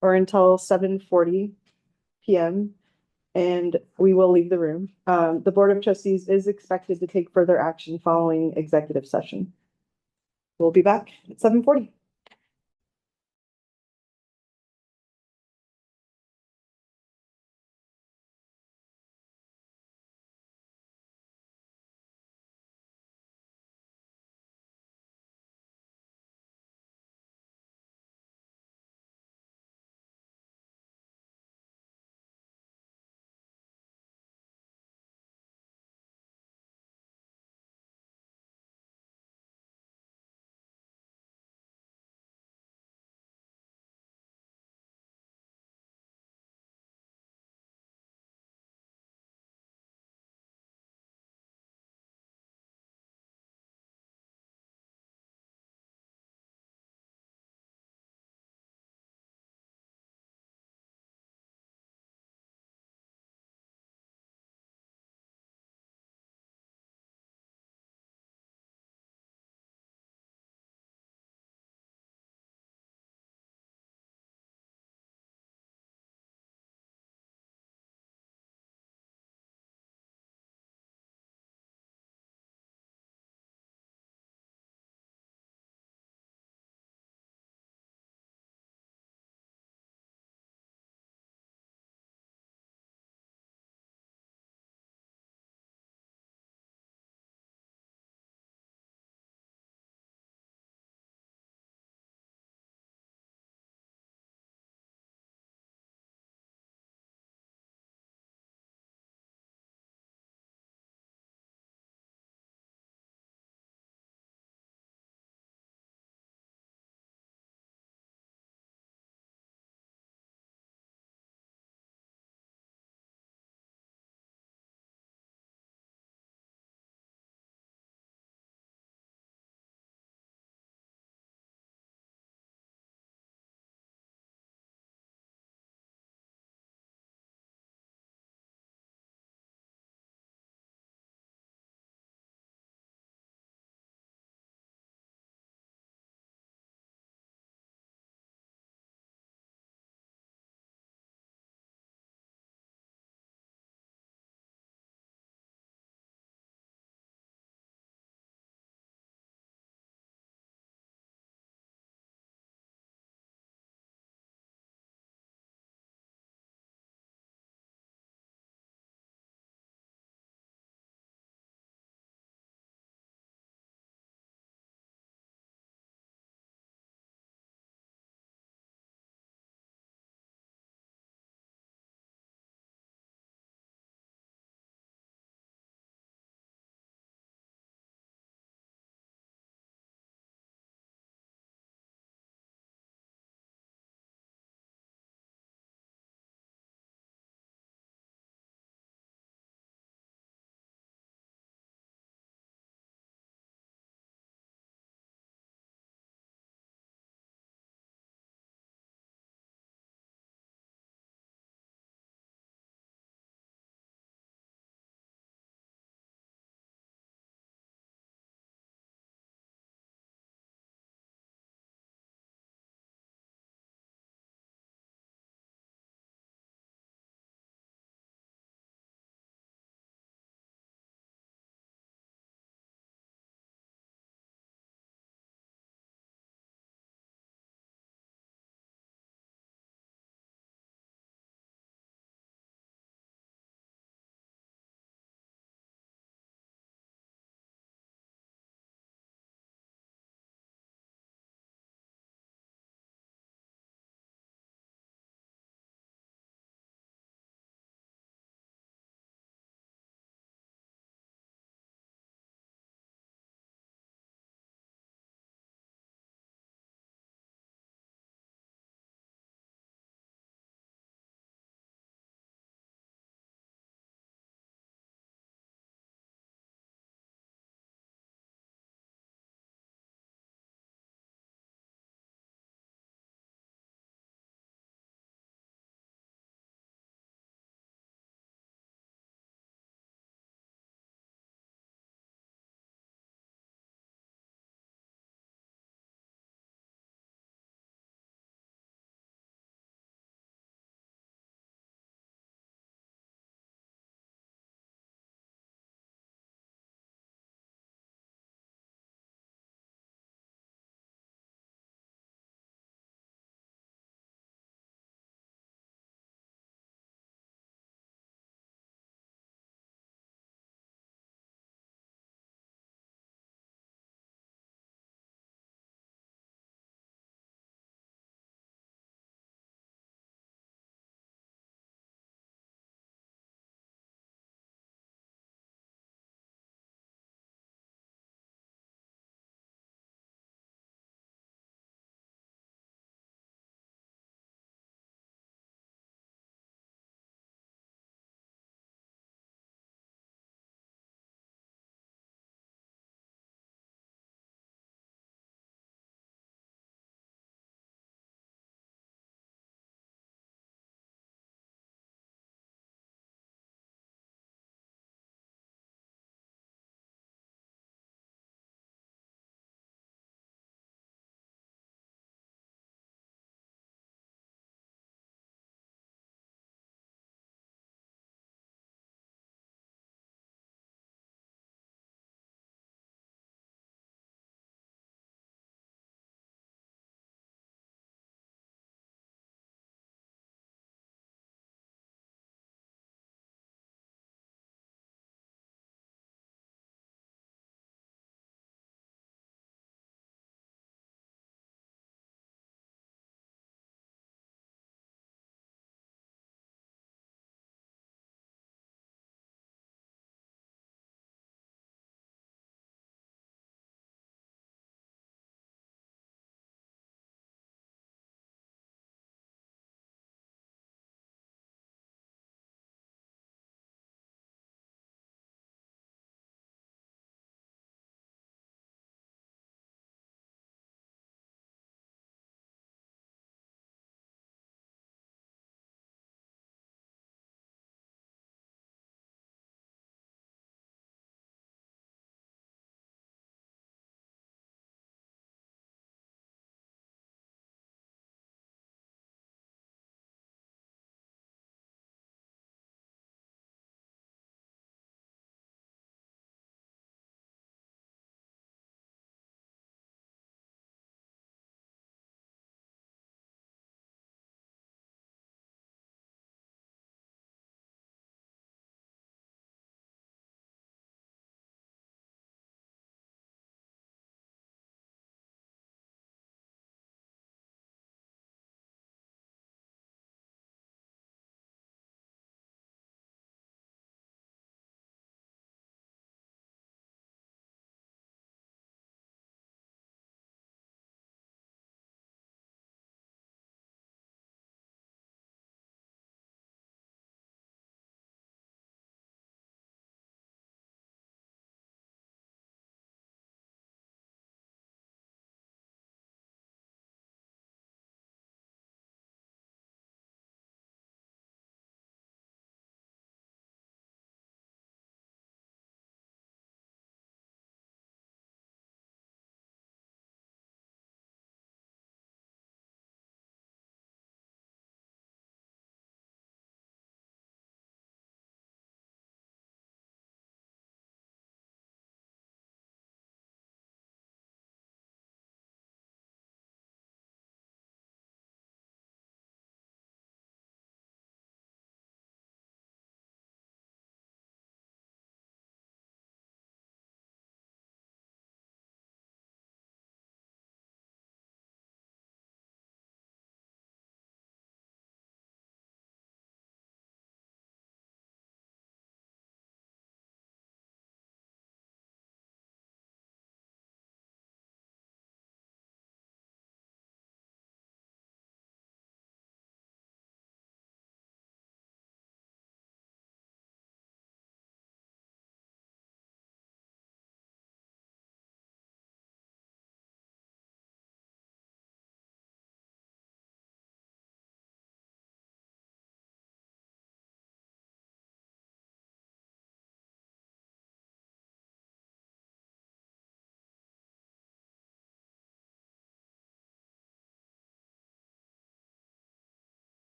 or until 7:40 p.m. and we will leave the room. The Board of Trustees is expected to take further action following executive session. We'll be back at 7:40.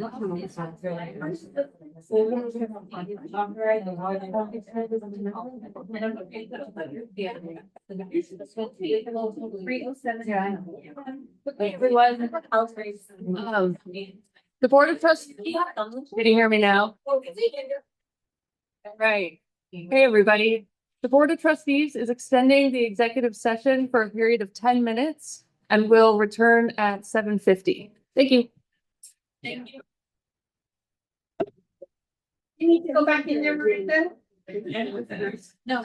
Everyone. The Board of Trustees, can you hear me now? Right. Hey, everybody. The Board of Trustees is extending the executive session for a period of 10 minutes and will return at 7:50. Thank you. Thank you. You need to go back in there, Marissa? No.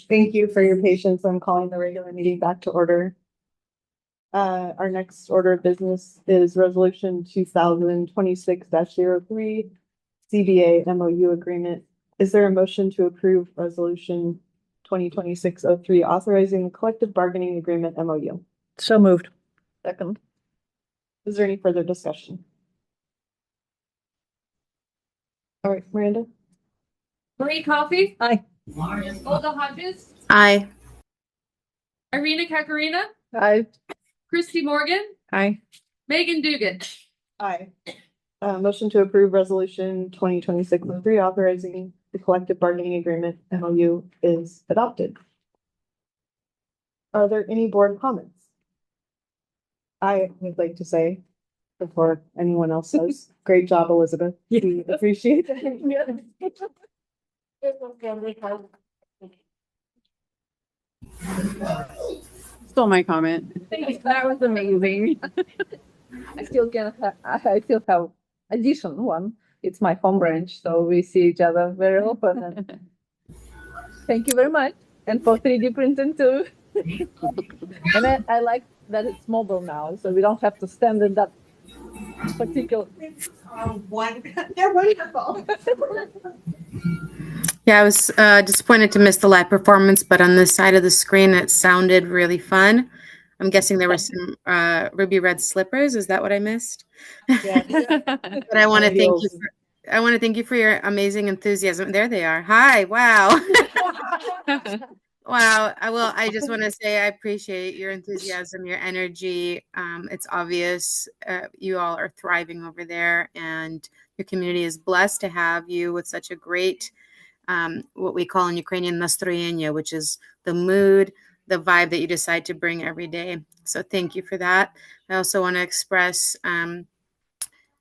Thank you for your patience. I'm calling the regular meeting back to order. Our next order of business is resolution 2026-03 CBA MOU agreement. Is there a motion to approve resolution 2026-03 authorizing the collective bargaining agreement MOU? So moved. Second. Is there any further discussion? All right, Miranda? Marie Coffey? Aye. Olga Hodges? Aye. Irina Kakarina? Aye. Christy Morgan? Aye. Megan Dugan? Aye. Motion to approve resolution 2026-03 authorizing the collective bargaining agreement MOU is adopted. Are there any board comments? I would like to say, before anyone else says, great job, Elizabeth. We appreciate it. Stole my comment. That was amazing. I still have addition one. It's my home branch, so we see each other very often. And thank you very much. And for 3D printing too. And I like that it's mobile now, so we don't have to stand in that particular. They're wonderful. Yeah, I was disappointed to miss the live performance, but on this side of the screen, it sounded really fun. I'm guessing there were some ruby red slippers. Is that what I missed? Yeah. But I want to thank you. I want to thank you for your amazing enthusiasm. There they are. Hi. Wow. Wow. I just want to say I appreciate your enthusiasm, your energy. It's obvious you all are thriving over there, and your community is blessed to have you with such a great, what we call in Ukrainian, настроение, which is the mood, the vibe that you decide to bring every day. So thank you for that. I also want to express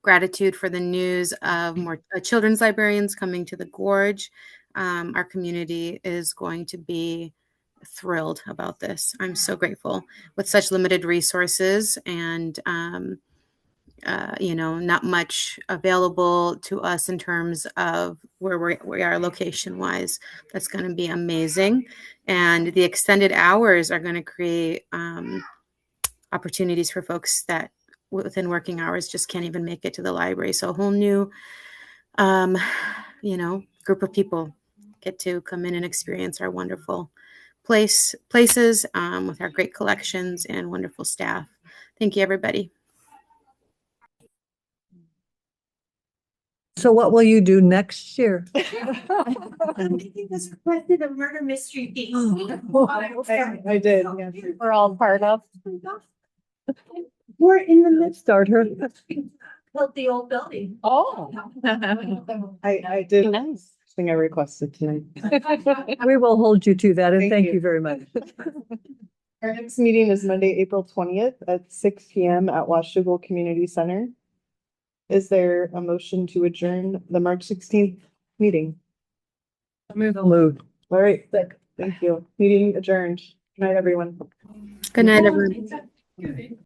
gratitude for the news of more children's librarians coming to the Gorge. Our community is going to be thrilled about this. I'm so grateful with such limited resources and not much available to us in terms of where we are location wise. That's going to be amazing. And the extended hours are going to create opportunities for folks that within working hours just can't even make it to the library. So a whole new, group of people get to come in and experience our wonderful places with our great collections and wonderful staff. Thank you, everybody. So what will you do next year? Anything that's requested a murder mystery piece. I did. Yeah. We're all part of. We're in the midst Start her. of the old building. Oh. I did. Nice. Thing I requested tonight. We will hold you to that, and thank you very much. Our next meeting is Monday, April 20th at 6 p.m. at Washougal Community Center. Is there a motion to adjourn the March 16th meeting? Moved. All right, thank you. Meeting adjourned. Good night, everyone. Good night, everyone.